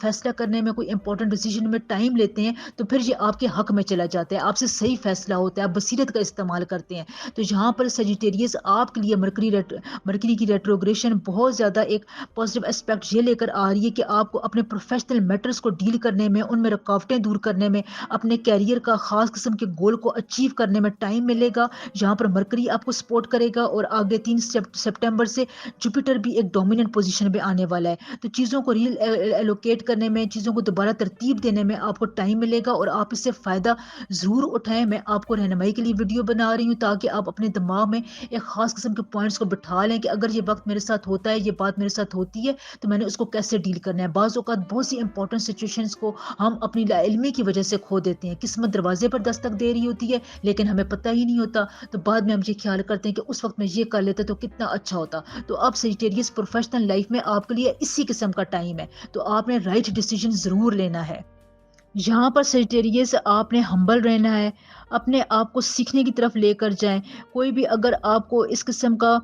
Speaker 1: فیصلہ کرنے میں کوئی امپورٹنٹ ڈیسیجن میں ٹائم لیتے ہیں تو پھر یہ آپ کے حق میں چلا جاتا ہے، آپ سے صحیح فیصلہ ہوتا ہے، آپ بصیرت کا استعمال کرتے ہیں۔ تو یہاں پر سیجیٹیریس آپ کے لیے مرکری کی ریٹروگریشن بہت زیادہ ایک پازیٹیو اسپیکٹ یہ لے کر آ رہی ہے کہ آپ کو اپنے پروفیشنل میٹرز کو ڈیل کرنے میں، ان میں رکاوٹیں دور کرنے میں، اپنے کیریئر کا خاص قسم کے گول کو اچیو کرنے میں ٹائم ملے گا۔ یہاں پر مرکری آپ کو سپورٹ کرے گا، اور آگے 3 سپٹمبر سے جوپیٹر بھی ایک ڈومیننٹ پوزیشن پہ آنے والا ہے۔ تو چیزوں کو ایلوکیٹ کرنے میں، چیزوں کو دوبارہ ترتیب دینے میں آپ کو ٹائم ملے گا، اور آپ اس سے فائدہ ضرور اٹھائیں۔ میں آپ کو رہنمائی کے لیے ویڈیو بنا رہی ہوں تاکہ آپ اپنے دماغ میں ایک خاص قسم کے پوائنٹس کو بٹھا لیں کہ اگر یہ وقت میرے ساتھ ہوتا ہے، یہ بات میرے ساتھ ہوتی ہے، تو میں نے اس کو کیسے ڈیل کرنا ہے۔ بعض اوقات بہت سی امپورٹنٹ سچویشنز کو ہم اپنی لا علمی کی وجہ سے کھو دیتے ہیں، قسمت دروازے پر دستک دے رہی ہوتی ہے لیکن ہمیں پتہ ہی نہیں ہوتا، تو بعد میں ہم یہ خیال کرتے ہیں کہ اس وقت میں یہ کر لیتا تو کتنا اچھا ہوتا۔ تو اب سیجیٹیریس پروفیشنل لائف میں آپ کے لیے اسی قسم کا ٹائم ہے، تو آپ نے رائٹ ڈیسیجن ضرور لینا ہے۔ یہاں پر سیجیٹیریس آپ نے ہمبل رہنا ہے، اپنے آپ کو سیکھنے کی طرف لے کر جائیں۔ کوئی بھی اگر آپ کو اس قسم کا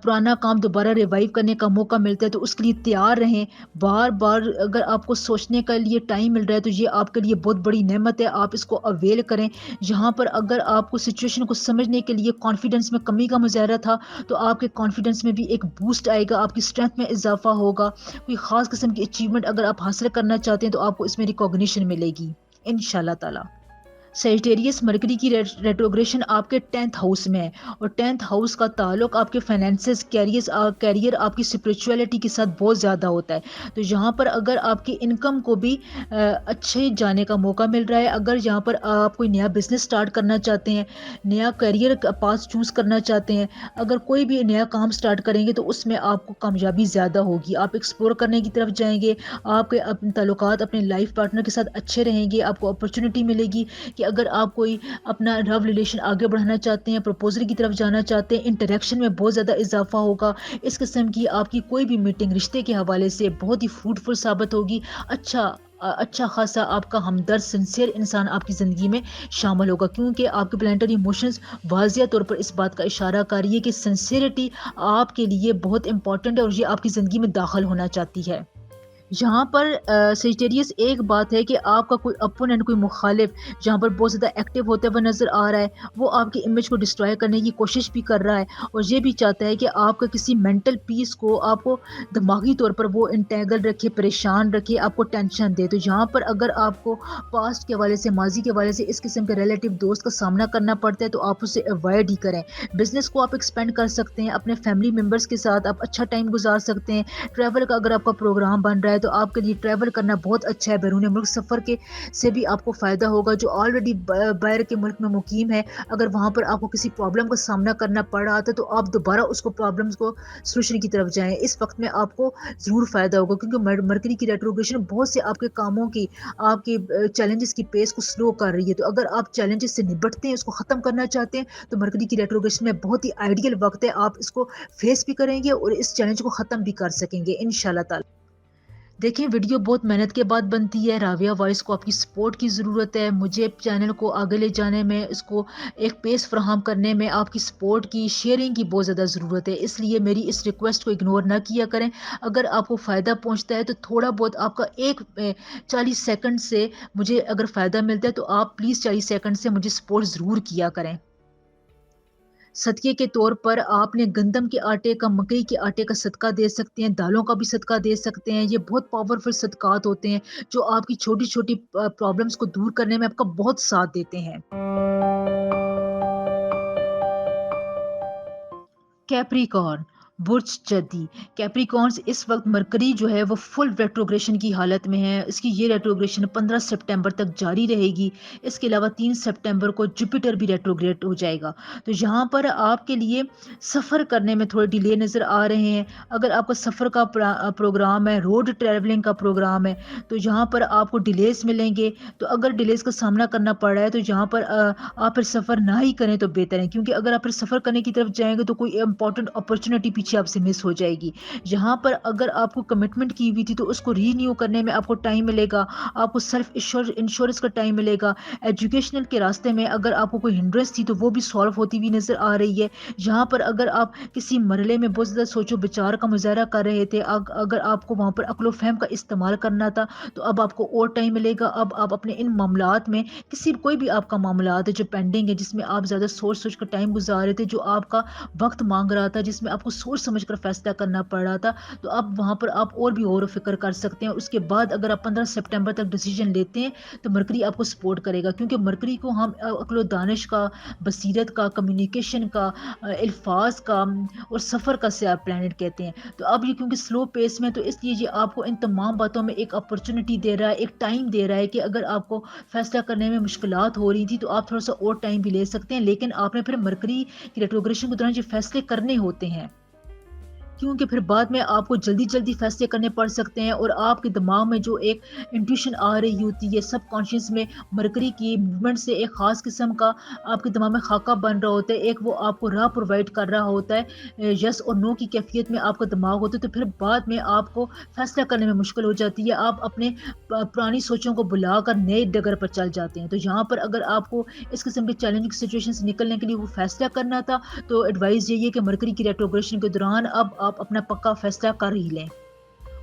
Speaker 1: پرانا کام دوبارہ ریوائیو کرنے کا موقع ملتا ہے تو اس کے لیے تیار رہیں۔ بار بار اگر آپ کو سوچنے کا لیے ٹائم مل رہا ہے تو یہ آپ کے لیے بہت بڑی نعمت ہے، آپ اس کو اویل کریں۔ یہاں پر اگر آپ کو سچویشن کو سمجھنے کے لیے کانفیڈنس میں کمی کا مظاہرہ تھا تو آپ کے کانفیڈنس میں بھی ایک بوسٹ آئے گا، آپ کی اسٹرینتھ میں اضافہ ہوگا۔ کوئی خاص قسم کی اچیومنٹ اگر آپ حاصل کرنا چاہتے ہیں تو آپ کو اس میں ریکاگنیشن ملے گی انشاءاللہ تعالی۔ سیجیٹیریس مرکری کی ریٹروگریشن آپ کے 10th ہاؤس میں ہے، اور 10th ہاؤس کا تعلق آپ کے فائنینسز، کیریئر، آپ کی اسپرچویلٹی کے ساتھ بہت زیادہ ہوتا ہے۔ تو یہاں پر اگر آپ کی انکم کو بھی اچھے جانے کا موقع مل رہا ہے، اگر یہاں پر آپ کوئی نیا بزنس سٹارٹ کرنا چاہتے ہیں، نیا کیریئر پاس چوز کرنا چاہتے ہیں، اگر کوئی بھی نیا کام سٹارٹ کریں گے تو اس میں آپ کو کامیابی زیادہ ہوگی، آپ ایکسپلور کرنے کی طرف جائیں گے، آپ کے اپنے تعلقات اپنے لائف پارٹنر کے ساتھ اچھے رہیں گے، آپ کو اپرچونٹی ملے گی کہ اگر آپ کوئی اپنا لو ریلیشن آگے بڑھانا چاہتے ہیں، پروپوزل کی طرف جانا چاہتے ہیں، انٹریکشن میں بہت زیادہ اضافہ ہوگا۔ اس قسم کی آپ کی کوئی بھی میٹنگ رشتے کے حوالے سے بہت ہی فروٹفل ثابت ہوگی۔ اچھا خاصا آپ کا ہمدرد سنسیئر انسان آپ کی زندگی میں شامل ہوگا، کیونکہ آپ کے پلانٹری موشنز واضح طور پر اس بات کا اشارہ کر رہی ہے کہ سنسیئرٹی آپ کے لیے بہت امپورٹنٹ ہے اور یہ آپ کی زندگی میں داخل ہونا چاہتی ہے۔ یہاں پر سیجیٹیریس ایک بات ہے کہ آپ کا کوئی اپوننٹ، کوئی مخالف جہاں پر بہت زیادہ ایکٹیو ہوتا ہوا نظر آ رہا ہے، وہ آپ کی امیج کو ڈسٹروائے کرنے کی کوشش بھی کر رہا ہے، اور یہ بھی چاہتا ہے کہ آپ کا کسی مینٹل پیس کو، آپ کو دماغی طور پر وہ انٹیگل رکھے، پریشان رکھے، آپ کو ٹینشن دے۔ تو یہاں پر اگر آپ کو پاسٹ کے حوالے سے، ماضی کے حوالے سے اس قسم کے ریلیٹیو دوست کا سامنا کرنا پڑتا ہے تو آپ اسے اوائڈ ہی کریں۔ بزنس کو آپ ایکسپینڈ کر سکتے ہیں، اپنے فیملی ممبرس کے ساتھ آپ اچھا ٹائم گزار سکتے ہیں۔ ٹریول کا اگر آپ کا پروگرام بن رہا ہے تو آپ کے لیے ٹریول کرنا بہت اچھا ہے، بیرون ملک سفر کے سے بھی آپ کو فائدہ ہوگا۔ جو آلریڈی باہر کے ملک میں مقیم ہے، اگر وہاں پر آپ کو کسی پرابلم کا سامنا کرنا پڑ رہا تھا تو آپ دوبارہ اس کو پرابلمس کو سلوشن کی طرف جائیں، اس وقت میں آپ کو ضرور فائدہ ہوگا، کیونکہ مرکری کی ریٹروگریشن بہت سے آپ کے کاموں کی، آپ کے چیلنجز کی پیس کو سلو کر رہی ہے۔ تو اگر آپ چیلنجز سے نبٹتے ہیں، اس کو ختم کرنا چاہتے ہیں تو مرکری کی ریٹروگریشن میں بہت ہی آئیڈیل وقت ہے، آپ اس کو فیس بھی کریں گے اور اس چیلنج کو ختم بھی کر سکیں گے انشاءاللہ تعالی۔ دیکھیں ویڈیو بہت محنت کے بعد بنتی ہے، راویہ وائس کو آپ کی سپورٹ کی ضرورت ہے، مجھے چینل کو آگے لے جانے میں، اس کو ایک پیس فراہم کرنے میں آپ کی سپورٹ کی، شیئرنگ کی بہت زیادہ ضرورت ہے، اس لیے میری اس ریکویسٹ کو اگنور نہ کیا کریں۔ اگر آپ کو فائدہ پہنچتا ہے تو تھوڑا بہت آپ کا 40 سیکنڈ سے مجھے اگر فائدہ ملتا ہے تو آپ پلیز 40 سیکنڈ سے مجھے سپورٹ ضرور کیا کریں۔ صدقے کے طور پر آپ نے گندم کے آٹے کا، مکئی کے آٹے کا صدقہ دے سکتے ہیں، دالوں کا بھی صدقہ دے سکتے ہیں، یہ بہت پاورفل صدقات ہوتے ہیں جو آپ کی چھوٹی چھوٹی پرابلمس کو دور کرنے میں آپ کا بہت ساتھ دیتے ہیں۔ کیپریکارن، برج جدی، کیپریکارنز اس وقت مرکری جو ہے وہ فل ریٹروگریشن کی حالت میں ہے، اس کی یہ ریٹروگریشن 15 سپٹمبر تک جاری رہے گی۔ اس کے علاوہ 3 سپٹمبر کو جوپیٹر بھی ریٹروگریٹ ہو جائے گا، تو یہاں پر آپ کے لیے سفر کرنے میں تھوڑے ڈیلے نظر آ رہے ہیں۔ اگر آپ کا سفر کا پروگرام ہے، روڈ ٹریولنگ کا پروگرام ہے، تو یہاں پر آپ کو ڈیلیز ملیں گے، تو اگر ڈیلیز کا سامنا کرنا پڑ رہا ہے تو یہاں پر آپ پھر سفر نہ ہی کریں تو بہتر ہے، کیونکہ اگر آپ پھر سفر کرنے کی طرف جائیں گے تو کوئی امپورٹنٹ اپرچونٹی پیچھے آپ سے مس ہو جائے گی. جہاں پر اگر آپ کو کمٹمنٹ کی ہوئی تھی تو اس کو رینیو کرنے میں آپ کو ٹائم ملے گا, آپ کو سیلف انشورنس کا ٹائم ملے گا. ایجوکیشنل کے راستے میں اگر آپ کو کوئی ہنڈرنس تھی تو وہ بھی سالو ہوتی ہوئی نظر آ رہی ہے. جہاں پر اگر آپ کسی مرحلے میں بہت زیادہ سوچو بچار کا مظاہرہ کر رہے تھے, اگر آپ کو وہاں پر عقل و فہم کا استعمال کرنا تھا تو اب آپ کو اور ٹائم ملے گا. اب آپ اپنے ان معاملات میں کوئی بھی آپ کا معاملات ہے جو پینڈنگ ہے, جس میں آپ زیادہ سوچ کر ٹائم گزار رہے تھے, جو آپ کا وقت مانگ رہا تھا, جس میں آپ کو سوچ سمجھ کر فیصلہ کرنا پڑ رہا تھا, تو اب وہاں پر آپ اور بھی غور و فکر کر سکتے ہیں. اس کے بعد اگر آپ 15 سپٹمبر تک ڈیسیجن لیتے ہیں تو مرکری آپ کو سپورٹ کرے گا, کیونکہ مرکری کو ہم عقل و دانش کا, بصیرت کا, کمیونیکیشن کا, الفاظ کا اور سفر کا سیاہ پلانٹ کہتے ہیں. تو اب یہ کیونکہ سلو پیس میں, تو اس لیے یہ آپ کو ان تمام باتوں میں ایک اپرچونٹی دے رہا ہے, ایک ٹائم دے رہا ہے کہ اگر آپ کو فیصلہ کرنے میں مشکلات ہو رہی تھی تو آپ تھوڑا سا اور ٹائم بھی لے سکتے ہیں. لیکن آپ نے پھر مرکری کی ریٹروگریشن کے دوران جو فیصلے کرنے ہوتے ہیں, کیونکہ پھر بعد میں آپ کو جلدی فیصلے کرنے پڑ سکتے ہیں, اور آپ کے دماغ میں جو ایک انٹیوشن آ رہی ہوتی ہے, سب کانشیس میں مرکری کی موومنٹ سے ایک خاص قسم کا آپ کے دماغ میں خاکہ بن رہا ہوتا ہے, ایک وہ آپ کو راہ پرووائڈ کر رہا ہوتا ہے, یس اور نو کی کیفیت میں آپ کا دماغ ہوتا ہے. تو پھر بعد میں آپ کو فیصلہ کرنے میں مشکل ہو جاتی ہے, آپ اپنے پرانی سوچوں کو بلا کر نئے ڈگر پر چل جاتے ہیں. تو یہاں پر اگر آپ کو اس قسم کے چیلنجنگ سچویشن سے نکلنے کے لیے وہ فیصلہ کرنا تھا تو ایڈوائز یہی ہے کہ مرکری کی ریٹروگریشن کے دوران اب آپ اپنا پکا فیصلہ کر ہی لیں.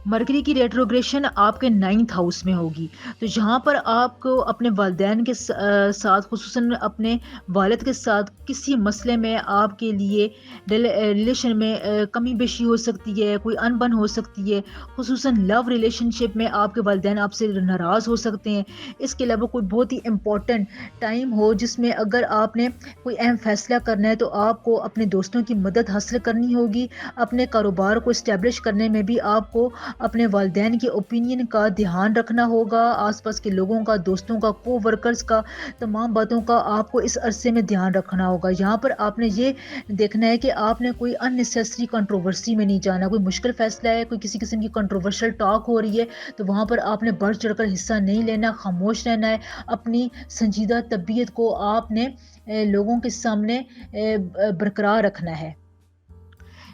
Speaker 1: مرکری کی ریٹروگریشن آپ کے 9th ہاؤس میں ہوگی, تو جہاں پر آپ کو اپنے والدین کے ساتھ, خصوصاً اپنے والد کے ساتھ کسی مسئلے میں آپ کے لیے ریلیشن میں کمی بیشی ہو سکتی ہے, کوئی انبن ہو سکتی ہے, خصوصاً لو ریلیشن شپ میں آپ کے والدین آپ سے ناراض ہو سکتے ہیں. اس کے علاوہ کوئی بہت ہی امپورٹنٹ ٹائم ہو جس میں اگر آپ نے کوئی اہم فیصلہ کرنا ہے تو آپ کو اپنے دوستوں کی مدد حاصل کرنی ہوگی. اپنے کاروبار کو اسٹیبلش کرنے میں بھی آپ کو اپنے والدین کے اوپینین کا دھیان رکھنا ہوگا, آس پاس کے لوگوں کا, دوستوں کا, کو ورکرز کا, تمام باتوں کا آپ کو اس عرصے میں دھیان رکھنا ہوگا. یہاں پر آپ نے یہ دیکھنا ہے کہ آپ نے کوئی ان نیسیسری کنٹروورسی میں نہیں جانا. کوئی مشکل فیصلہ ہے, کوئی کسی قسم کی کنٹروورشل ٹاک ہو رہی ہے تو وہاں پر آپ نے بڑھ چڑھ کر حصہ نہیں لینا, خاموش رہنا ہے. اپنی سنجیدہ طبیعت کو آپ نے لوگوں کے سامنے برقرار رکھنا ہے.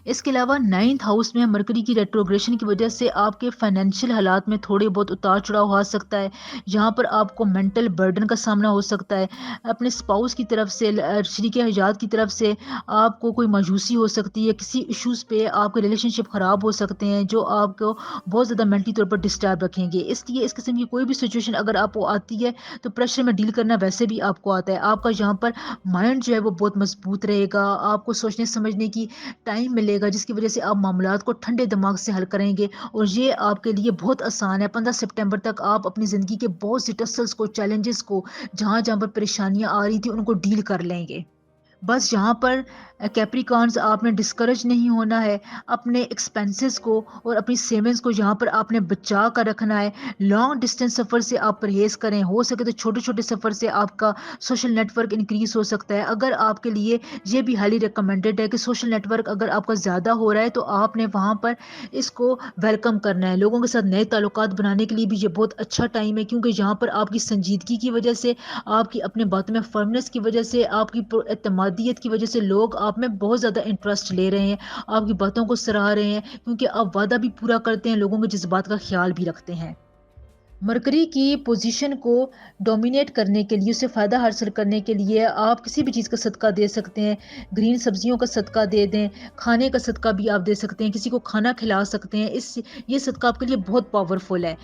Speaker 1: اس کے علاوہ 9th ہاؤس میں مرکری کی ریٹروگریشن کی وجہ سے آپ کے فائنینشیل حالات میں تھوڑے بہت اتار چڑھاؤ ہو سکتا ہے, جہاں پر آپ کو مینٹل برڈن کا سامنا ہو سکتا ہے. اپنے اسپاؤس کی طرف سے, شریک حیات کی طرف سے آپ کو کوئی مایوسی ہو سکتی ہے, کسی ایشوز پہ آپ کے ریلیشن شپ خراب ہو سکتے ہیں جو آپ کو بہت زیادہ مینٹلی طور پر ڈسٹرب رکھیں گے. اس لیے اس قسم کی کوئی بھی سچویشن اگر آپ کو آتی ہے تو پریشر میں ڈیل کرنا ویسے بھی آپ کو آتا ہے. آپ کا یہاں پر مائنڈ جو ہے وہ بہت مضبوط رہے گا, آپ کو سوچنے سمجھنے کی ٹائم ملے گا, جس کی وجہ سے آپ معاملات کو ٹھنڈے دماغ سے حل کریں گے, اور یہ آپ کے لیے بہت آسان ہے. 15 سپٹمبر تک آپ اپنی زندگی کے بہت سی ٹسلز کو, چیلنجز کو, جہاں پر پریشانیاں آ رہی تھی ان کو ڈیل کر لیں گے. بس یہاں پر کیپریکارنز آپ نے ڈسکریج نہیں ہونا ہے, اپنے ایکسپینسز کو اور اپنی سیونگز کو یہاں پر آپ نے بچا کر رکھنا ہے. لانگ ڈسٹینس سفر سے آپ پرہیز کریں, ہو سکے تو چھوٹے چھوٹے سفر سے آپ کا سوشل نیٹ ورک انکریز ہو سکتا ہے. اگر آپ کے لیے یہ بھی ہائیلی ریکمینڈیڈ ہے کہ سوشل نیٹ ورک اگر آپ کا زیادہ ہو رہا ہے تو آپ نے وہاں پر اس کو ویلکم کرنا ہے. لوگوں کے ساتھ نئے تعلقات بنانے کے لیے بھی یہ بہت اچھا ٹائم ہے, کیونکہ یہاں پر آپ کی سنجیدگی کی وجہ سے, آپ کی اپنے باتوں میں فرمنس کی وجہ سے, آپ کی اعتمادیت کی وجہ سے لوگ آپ میں بہت زیادہ انٹرسٹ لے رہے ہیں, آپ کی باتوں کو سراہ رہے ہیں, کیونکہ آپ وعدہ بھی پورا کرتے ہیں, لوگوں کے جذبات کا خیال بھی رکھتے ہیں. مرکری کی پوزیشن کو ڈومینیٹ کرنے کے لیے, اسے فائدہ حاصل کرنے کے لیے آپ کسی بھی چیز کا صدقہ دے سکتے ہیں. گرین سبزیوں کا صدقہ دے دیں, کھانے کا صدقہ بھی آپ دے سکتے ہیں, کسی کو کھانا کھلا سکتے ہیں. یہ صدقہ آپ کے لیے بہت پاورفل ہے.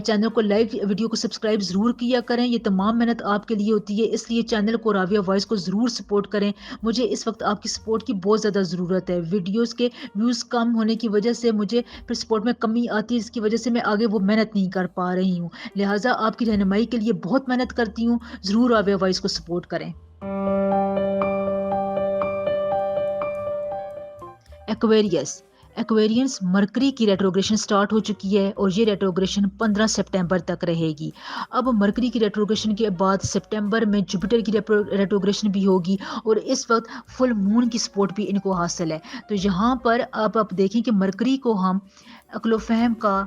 Speaker 1: چینل کو لائک, ویڈیو کو سبسکرائب ضرور کیا کریں, یہ تمام محنت آپ کے لیے ہوتی ہے, اس لیے چینل کو راویہ وائس کو ضرور سپورٹ کریں. مجھے اس وقت آپ کی سپورٹ کی بہت زیادہ ضرورت ہے. ویڈیوز کے ویوز کم ہونے کی وجہ سے مجھے پھر سپورٹ میں کمی آتی ہے, اس کی وجہ سے میں آگے وہ محنت نہیں کر پا رہی ہوں. لہٰذا آپ کی رہنمائی کے لیے بہت محنت کرتی ہوں, ضرور راویہ وائس کو سپورٹ کریں. ایکویرینس مرکری کی ریٹروگریشن سٹارٹ ہو چکی ہے, اور یہ ریٹروگریشن 15 سپٹمبر تک رہے گی. اب مرکری کی ریٹروگریشن کے بعد سپٹمبر میں جوپیٹر کی ریٹروگریشن بھی ہوگی, اور اس وقت فل مون کی سپورٹ بھی ان کو حاصل ہے. تو یہاں پر آپ دیکھیں کہ مرکری کو ہم عقل و فہم کا,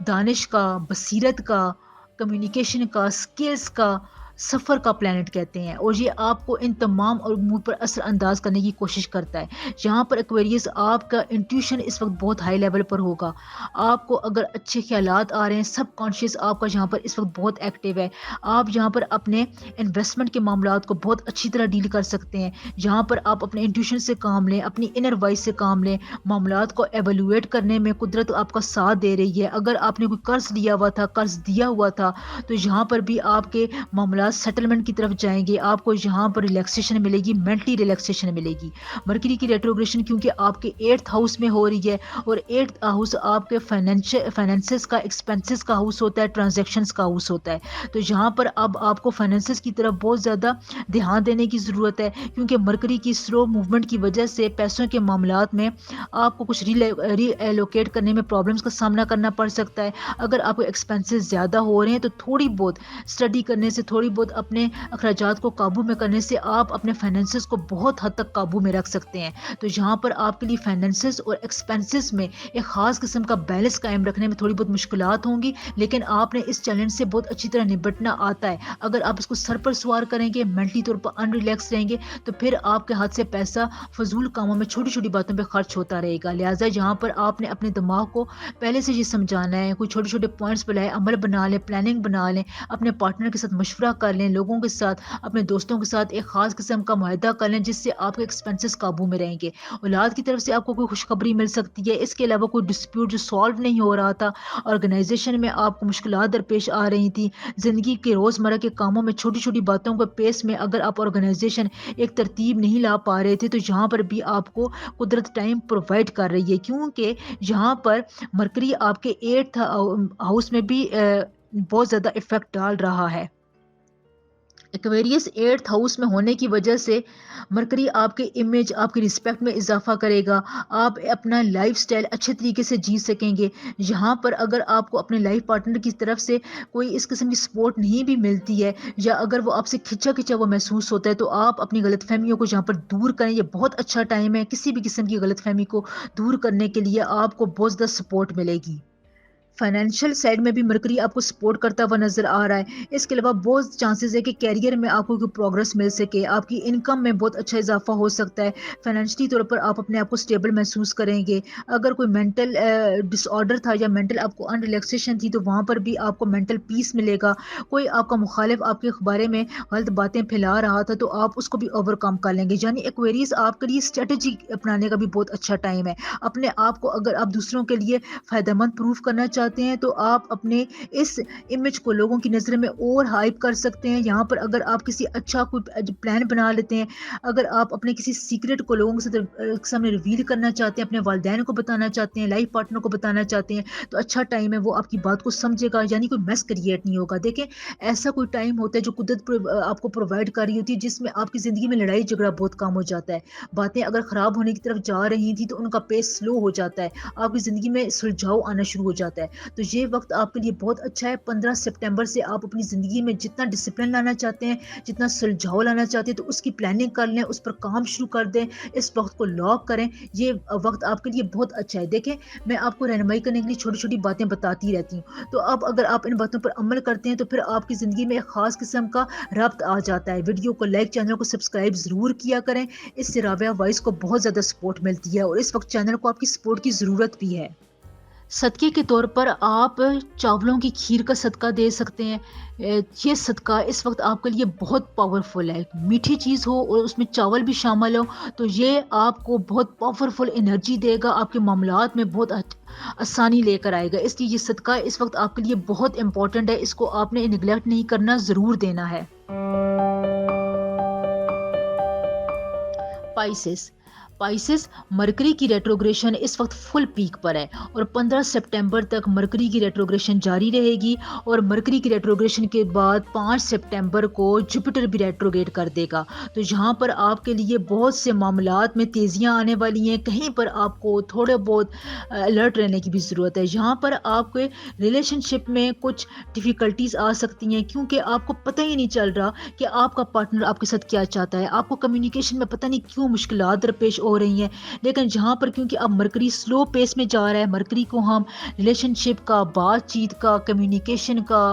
Speaker 1: دانش کا, بصیرت کا, کمیونیکیشن کا, سکلز کا, سفر کا پلانٹ کہتے ہیں، اور یہ آپ کو ان تمام امور پر اثر انداز کرنے کی کوشش کرتا ہے۔ جہاں پر ایکویریس آپ کا انٹیوشن اس وقت بہت ہائی لیول پر ہوگا، آپ کو اگر اچھے خیالات آ رہے ہیں، سب کانشیس آپ کا جہاں پر اس وقت بہت ایکٹیو ہے، آپ جہاں پر اپنے انویسٹمنٹ کے معاملات کو بہت اچھی طرح ڈیل کر سکتے ہیں، جہاں پر آپ اپنے انٹیوشن سے کام لیں، اپنی انر وائس سے کام لیں، معاملات کو ایویلویٹ کرنے میں قدرت آپ کا ساتھ دے رہی ہے۔ اگر آپ نے کوئی قرض لیا ہوا تھا، قرض دیا ہوا تھا، تو یہاں پر بھی آپ کے معاملات سیٹلمنٹ کی طرف جائیں گے، آپ کو یہاں پر ریلیکسیشن ملے گی، مینٹلی ریلیکسیشن ملے گی۔ مرکری کی ریٹروگریشن کیونکہ آپ کے 8th ہاؤس میں ہو رہی ہے، اور 8th ہاؤس آپ کے فائنینسز کا، ایکسپینسز کا ہاؤس ہوتا ہے، ٹرانزیکشنز کا ہاؤس ہوتا ہے۔ تو یہاں پر اب آپ کو فائنینسز کی طرف بہت زیادہ دھیان دینے کی ضرورت ہے، کیونکہ مرکری کی سلو موومنٹ کی وجہ سے پیسوں کے معاملات میں آپ کو کچھ ری ایلوکیٹ کرنے میں پرابلمس کا سامنا کرنا پڑ سکتا ہے۔ اگر آپ کو ایکسپینسز زیادہ ہو رہے ہیں تو تھوڑی بہت اسٹڈی کرنے سے، تھوڑی بہت اپنے اخراجات کو قابو میں کرنے سے آپ اپنے فائنینسز کو بہت حد تک قابو میں رکھ سکتے ہیں۔ تو یہاں پر آپ کے لیے فائنینسز اور ایکسپینسز میں ایک خاص قسم کا بیلنس قائم رکھنے میں تھوڑی بہت مشکلات ہوں گی، لیکن آپ نے اس چیلنج سے بہت اچھی طرح نپٹنا آتا ہے۔ اگر آپ اس کو سر پر سوار کریں گے، مینٹلی طور پر ان ریلیکس رہیں گے، تو پھر آپ کے ہاتھ سے پیسہ فضول کاموں میں، چھوٹی چھوٹی باتوں پہ خرچ ہوتا رہے گا۔ لہٰذا یہاں پر آپ نے اپنے دماغ کو پہلے سے یہ سمجھانا ہے، کوئی چھوٹے چھوٹے پوائنٹس پہ لائے، عمل بنا لیں، پلاننگ بنا لیں، اپنے پارٹنر کے ساتھ مشورہ کر لیں، لوگوں کے ساتھ، اپنے دوستوں کے ساتھ ایک خاص قسم کا معاہدہ کر لیں، جس سے آپ کے ایکسپینسز قابو میں رہیں گے۔ اولاد کی طرف سے آپ کو کوئی خوشخبری مل سکتی ہے، اس کے علاوہ کوئی ڈسپیوٹ جو سالو نہیں ہو رہا تھا، آرگنائزیشن میں آپ کو مشکلات درپیش آ رہی تھی، زندگی کے روزمرہ کے کاموں میں چھوٹی چھوٹی باتوں کے پیس میں اگر آپ آرگنائزیشن ایک ترتیب نہیں لا پا رہے تھے، تو یہاں پر بھی آپ کو قدرت ٹائم پرووائڈ کر رہی ہے، کیونکہ یہاں پر مرکری آپ کے 8th ہاؤس میں بھی بہت زیادہ افیکٹ ڈال رہا ہے۔ ایکویریس 8th ہاؤس میں ہونے کی وجہ سے مرکری آپ کے امیج، آپ کی رسپیکٹ میں اضافہ کرے گا، آپ اپنا لائف سٹائل اچھے طریقے سے جی سکیں گے۔ یہاں پر اگر آپ کو اپنے لائف پارٹنر کی طرف سے کوئی اس قسم کی سپورٹ نہیں بھی ملتی ہے، یا اگر وہ آپ سے کھچا کھچا وہ محسوس ہوتا ہے، تو آپ اپنی غلط فہمیوں کو یہاں پر دور کریں۔ یہ بہت اچھا ٹائم ہے، کسی بھی قسم کی غلط فہمی کو دور کرنے کے لیے آپ کو بہت زیادہ سپورٹ ملے گی۔ فائنینشیل سائڈ میں بھی مرکری آپ کو سپورٹ کرتا ہوا نظر آ رہا ہے۔ اس کے علاوہ بہت چانسز ہے کہ کیریئر میں آپ کو کوئی پروگرس مل سکے، آپ کی انکم میں بہت اچھا اضافہ ہو سکتا ہے، فائنینشلی طور پر آپ اپنے آپ کو اسٹیبل محسوس کریں گے۔ اگر کوئی مینٹل ڈس آرڈر تھا، یا مینٹل آپ کو ان ریلیکسیشن تھی، تو وہاں پر بھی آپ کو مینٹل پیس ملے گا۔ کوئی آپ کا مخالف آپ کے بارے میں غلط باتیں پھیلا رہا تھا، تو آپ اس کو بھی اوور کم کر لیں گے۔ یعنی ایکویریز آپ کے لیے اسٹریٹجی اپنانے کا بھی بہت اچھا ٹائم ہے۔ اپنے آپ کو اگر آپ دوسروں کے لیے فائدہ مند پروف کرنا چاہتے ہیں، تو آپ اپنے اس امیج کو لوگوں کی نظر میں اور ہائپ کر سکتے ہیں۔ یہاں پر اگر آپ کسی اچھا کوئی پلان بنا لیتے ہیں، اگر آپ اپنے کسی سیکرٹ کو لوگوں کے سامنے ریویل کرنا چاہتے ہیں، اپنے والدین کو بتانا چاہتے ہیں، لائف پارٹنر کو بتانا چاہتے ہیں، تو اچھا ٹائم ہے، وہ آپ کی بات کو سمجھے گا، یعنی کوئی میس کریٹ نہیں ہوگا۔ دیکھیں، ایسا کوئی ٹائم ہوتا ہے جو قدرت آپ کو پرووائڈ کر رہی ہوتی ہے، جس میں آپ کی زندگی میں لڑائی جھگڑا بہت کم ہو جاتا ہے۔ باتیں اگر خراب ہونے کی طرف جا رہی تھی، تو ان کا پیس سلو ہو جاتا ہے، آپ کی زندگی میں سلجھاؤ آنا شروع ہو جاتا ہے۔ تو یہ وقت آپ کے لیے بہت اچھا ہے۔ 15 سپٹمبر سے آپ اپنی زندگی میں جتنا ڈسپلن لانا چاہتے ہیں، جتنا سلجھاؤ لانا چاہتے ہیں، تو اس کی پلاننگ کر لیں، اس پر کام شروع کر دیں، اس وقت کو لاک کریں۔ یہ وقت آپ کے لیے بہت اچھا ہے۔ دیکھیں، میں آپ کو رہنمائی کرنے کے لیے چھوٹی چھوٹی باتیں بتاتی رہتی ہوں، تو اب اگر آپ ان باتوں پر عمل کرتے ہیں، تو پھر آپ کی زندگی میں ایک خاص قسم کا ربط آ جاتا ہے۔ ویڈیو کو لائک، چینل کو سبسکرائب ضرور کیا کریں، اس سے رابعہ وائس کو بہت زیادہ سپورٹ ملتی ہے، اور اس وقت چینل کو آپ کی سپورٹ کی ضرورت بھی ہے۔ صدقے کے طور پر آپ چاولوں کی کھیر کا صدقہ دے سکتے ہیں۔ یہ صدقہ اس وقت آپ کے لیے بہت پاورفل ہے۔ میٹھی چیز ہو اور اس میں چاول بھی شامل ہو، تو یہ آپ کو بہت پاورفل انرجی دے گا، آپ کے معاملات میں بہت آسانی لے کر آئے گا۔ اس لیے یہ صدقہ اس وقت آپ کے لیے بہت امپورٹنٹ ہے، اس کو آپ نے نگلیکٹ نہیں کرنا، ضرور دینا ہے۔ پائسس مرکری کی ریٹروگریشن اس وقت فل پیک پر ہے، اور 15 سپٹمبر تک مرکری کی ریٹروگریشن جاری رہے گی، اور مرکری کی ریٹروگریشن کے بعد 5 سپٹمبر کو جوپیٹر بھی ریٹروگریٹ کر دے گا۔ تو یہاں پر آپ کے لیے بہت سے معاملات میں تیزیاں آنے والی ہیں، کہیں پر آپ کو تھوڑے بہت الرٹ رہنے کی بھی ضرورت ہے۔ یہاں پر آپ کے ریلیشن شپ میں کچھ ڈیفیکلٹیز آ سکتی ہیں، کیونکہ آپ کو پتہ ہی نہیں چل رہا کہ آپ کا پارٹنر آپ کے ساتھ کیا چاہتا ہے۔ آپ کو کمیونیکیشن میں پتہ نہیں کیوں مشکلات درپیش ہو رہی ہیں. لیکن جہاں پر کیونکہ اب مرکری سلو پیس میں جا رہا ہے، مرکری کو ہم ریلیشن شپ کا، بات چیت کا، کمیونیکیشن کا،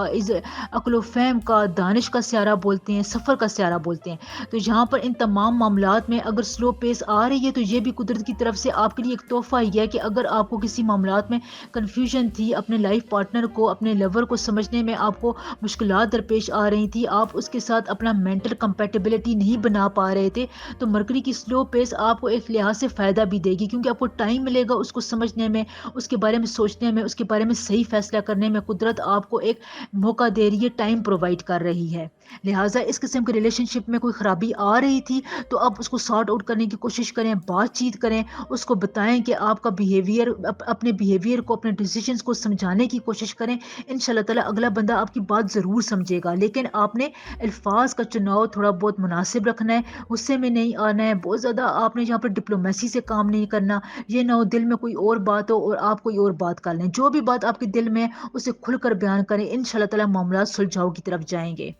Speaker 1: عقل و فہم کا، دانش کا سیارہ بولتے ہیں، سفر کا سیارہ بولتے ہیں. تو جہاں پر ان تمام معاملات میں اگر سلو پیس آ رہی ہے تو یہ بھی قدرت کی طرف سے آپ کے لیے ایک تحفہ ہی ہے کہ اگر آپ کو کسی معاملات میں کنفیوژن تھی، اپنے لائف پارٹنر کو، اپنے لور کو سمجھنے میں آپ کو مشکلات درپیش آ رہی تھی، آپ اس کے ساتھ اپنا مینٹل کمپیٹیبلٹی نہیں بنا پا رہے تھے، تو مرکری کی سلو پیس آپ کو ایک لحاظ سے فائدہ بھی دے گی، کیونکہ آپ کو ٹائم ملے گا اس کو سمجھنے میں، اس کے بارے میں سوچنے میں، اس کے بارے میں صحیح فیصلہ کرنے میں. قدرت آپ کو ایک موقع دے رہی ہے، ٹائم پرووائڈ کر رہی ہے. لہٰذا اس قسم کے ریلیشن شپ میں کوئی خرابی آ رہی تھی تو آپ اس کو سارٹ آؤٹ کرنے کی کوشش کریں، بات چیت کریں، اس کو بتائیں کہ آپ کا بیہیویئر، اپنے بیہیویئر کو، اپنے ڈیسیجنز کو سمجھانے کی کوشش کریں. ان شاء اللہ تعالیٰ اگلا بندہ آپ کی بات ضرور سمجھے گا، لیکن آپ نے الفاظ کا چناؤ تھوڑا بہت مناسب رکھنا ہے، غصے میں نہیں آنا ہے، بہت زیادہ آپ نے یہاں پر ڈپلومیسی سے کام نہیں کرنا. یہ نہ ہو دل میں کوئی اور بات ہو اور آپ کوئی اور بات کر لیں. جو بھی بات آپ کے دل میں ہے اسے کھل کر بیان کریں، ان شاء اللہ تعالیٰ معاملات سلجھاؤ کی طرف جائیں گے.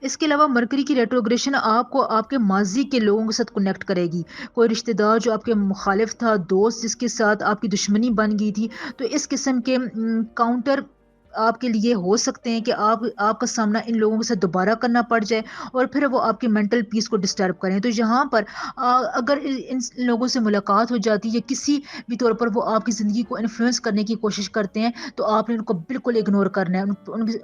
Speaker 1: اس کے علاوہ مرکری کی ریٹروگریشن آپ کو آپ کے ماضی کے لوگوں کے ساتھ کنیکٹ کرے گی. کوئی رشتہ دار جو آپ کے مخالف تھا، دوست جس کے ساتھ آپ کی دشمنی بن گئی تھی، تو اس قسم کے کاؤنٹر آپ کے لیے ہو سکتے ہیں کہ آپ کا سامنا ان لوگوں کے ساتھ دوبارہ کرنا پڑ جائے اور پھر وہ آپ کے مینٹل پیس کو ڈسٹرب کریں. تو یہاں پر اگر ان لوگوں سے ملاقات ہو جاتی ہے، کسی بھی طور پر وہ آپ کی زندگی کو انفلوئنس کرنے کی کوشش کرتے ہیں، تو آپ نے ان کو بالکل اگنور کرنا ہے،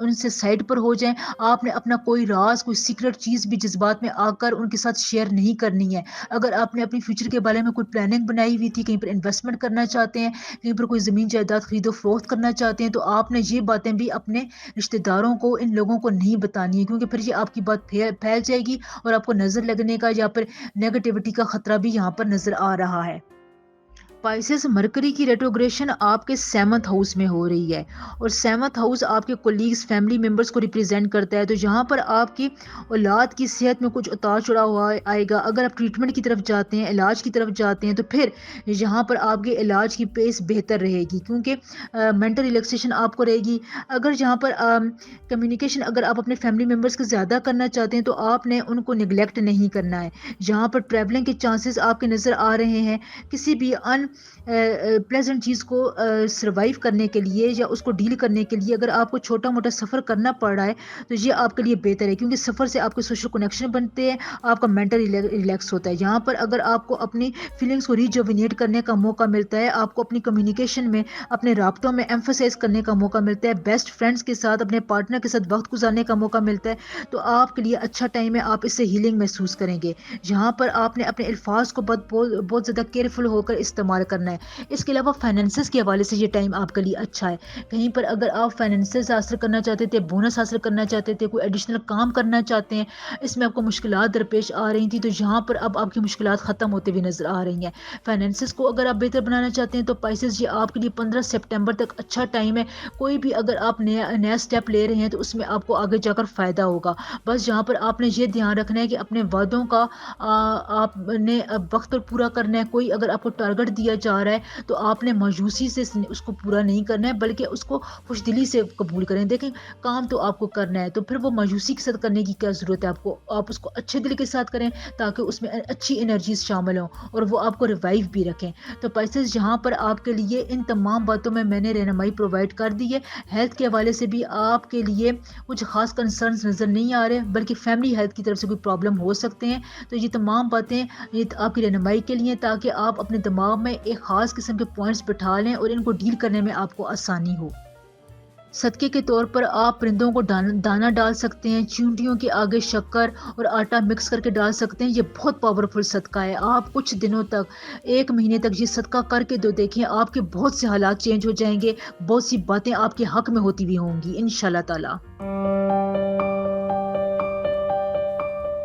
Speaker 1: ان سے سائڈ پر ہو جائیں. آپ نے اپنا کوئی راز، کوئی سیکرٹ چیز بھی جذبات میں آ کر ان کے ساتھ شیئر نہیں کرنی ہے. اگر آپ نے اپنی فیوچر کے بارے میں کوئی پلاننگ بنائی ہوئی تھی، کہیں پر انویسٹمنٹ کرنا چاہتے ہیں، کہیں پر کوئی زمین جائیداد خرید و فروخت کرنا چاہتے ہیں، تو آپ نے یہ باتیں بھی اپنے رشتہ داروں کو، ان لوگوں کو نہیں بتانی ہے، کیونکہ پھر یہ آپ کی بات پھیل جائے گی اور آپ کو نظر لگنے کا یا پھر نیگیٹیوٹی کا خطرہ بھی یہاں پر نظر آ رہا ہے. اسپائسز مرکری کی ریٹروگریشن آپ کے 7th ہاؤس میں ہو رہی ہے، اور 7th ہاؤس آپ کے کولیگز، فیملی ممبرس کو ریپرزینٹ کرتا ہے. تو یہاں پر آپ کی اولاد کی صحت میں کچھ اتار چڑھاؤ آئے گا. اگر آپ ٹریٹمنٹ کی طرف جاتے ہیں، علاج کی طرف جاتے ہیں، تو پھر یہاں پر آپ کے علاج کی پیس بہتر رہے گی، کیونکہ مینٹل ریلیکسیشن آپ کو رہے گی. اگر یہاں پر کمیونیکیشن اگر آپ اپنے فیملی ممبرس کو زیادہ کرنا چاہتے ہیں تو آپ نے ان کو نگلیکٹ نہیں کرنا ہے. یہاں پر ٹریولنگ کے چانسز آپ کے نظر آ رہے ہیں. کسی بھی پلیزنٹ چیز کو سروائیو کرنے کے لیے یا اس کو ڈیل کرنے کے لیے اگر آپ کو چھوٹا موٹا سفر کرنا پڑ رہا ہے تو یہ آپ کے لیے بہتر ہے، کیونکہ سفر سے آپ کے سوشل کنیکشن بنتے ہیں، آپ کا مینٹل ریلیکس ہوتا ہے. یہاں پر اگر آپ کو اپنی فیلنگس کو ریجوینیٹ کرنے کا موقع ملتا ہے، آپ کو اپنی کمیونیکیشن میں، اپنے رابطوں میں ایمفسائز کرنے کا موقع ملتا ہے، بیسٹ فرینڈس کے ساتھ، اپنے پارٹنر کے ساتھ وقت گزارنے کا موقع ملتا ہے، تو آپ کے لیے اچھا ٹائم ہے، آپ اس سے ہیلنگ محسوس کریں گے. یہاں پر آپ نے اپنے الفاظ کو بہت زیادہ کیئرفل ہو کر استعمال کرنا ہے. اس کے علاوہ فائنینسز کے حوالے سے یہ ٹائم آپ کے لیے اچھا ہے. کہیں پر اگر آپ فائنینسز حاصل کرنا چاہتے تھے، بونس حاصل کرنا چاہتے تھے، کوئی ایڈیشنل کام کرنا چاہتے ہیں، اس میں آپ کو مشکلات درپیش آ رہی تھی، تو یہاں پر اب آپ کی مشکلات ختم ہوتے ہوئے نظر آ رہی ہیں. فائنینسز کو اگر آپ بہتر بنانا چاہتے ہیں تو پائسز یہ آپ کے لیے 15 سپٹمبر تک اچھا ٹائم ہے. کوئی بھی اگر آپ نیا اسٹیپ لے رہے ہیں تو اس میں آپ کو آگے جا کر فائدہ ہوگا. بس یہاں پر آپ نے یہ دھیان رکھنا ہے کہ اپنے وعدوں کا آپ نے وقت پر پورا کرنا ہے. کوئی اگر آپ کو ٹارگٹ دیا جا رہا ہے تو آپ نے مایوسی سے اس کو پورا نہیں کرنا ہے، بلکہ اس کو خوش دلی سے قبول کریں. دیکھیں کام تو آپ کو کرنا ہے، تو پھر وہ مایوسی کے ساتھ کرنے کی کیا ضرورت ہے؟ آپ اس کو اچھے دل کے ساتھ کریں تاکہ اس میں اچھی انرجیز شامل ہوں اور وہ آپ کو ریوائیو بھی رکھیں. تو پائسز یہاں پر آپ کے لیے ان تمام باتوں میں نے رہنمائی پرووائڈ کر دی ہے. ہیلتھ کے حوالے سے بھی آپ کے لیے کچھ خاص کنسرنز نظر نہیں آ رہے، بلکہ فیملی ہیلتھ کی طرف سے کوئی پرابلم ہو سکتے ہیں. تو یہ تمام باتیں یہ آپ کی رہنمائی کے لیے، تاکہ آپ اپنے دماغ میں ایک خاص قسم کے پوائنٹس بٹھا لیں اور ان کو ڈیل کرنے میں آپ کو آسانی ہو. صدقے کے طور پر آپ پرندوں کو دانا ڈال سکتے ہیں، چونٹیوں کے آگے شکر اور آٹا مکس کر کے ڈال سکتے ہیں. یہ بہت پاورفل صدقہ ہے. آپ کچھ دنوں تک، 1 مہینے تک یہ صدقہ کر کے دیکھیں، آپ کے بہت سے حالات چینج ہو جائیں گے، بہت سی باتیں آپ کے حق میں ہوتی بھی ہوں گی انشاءاللہ تعالی.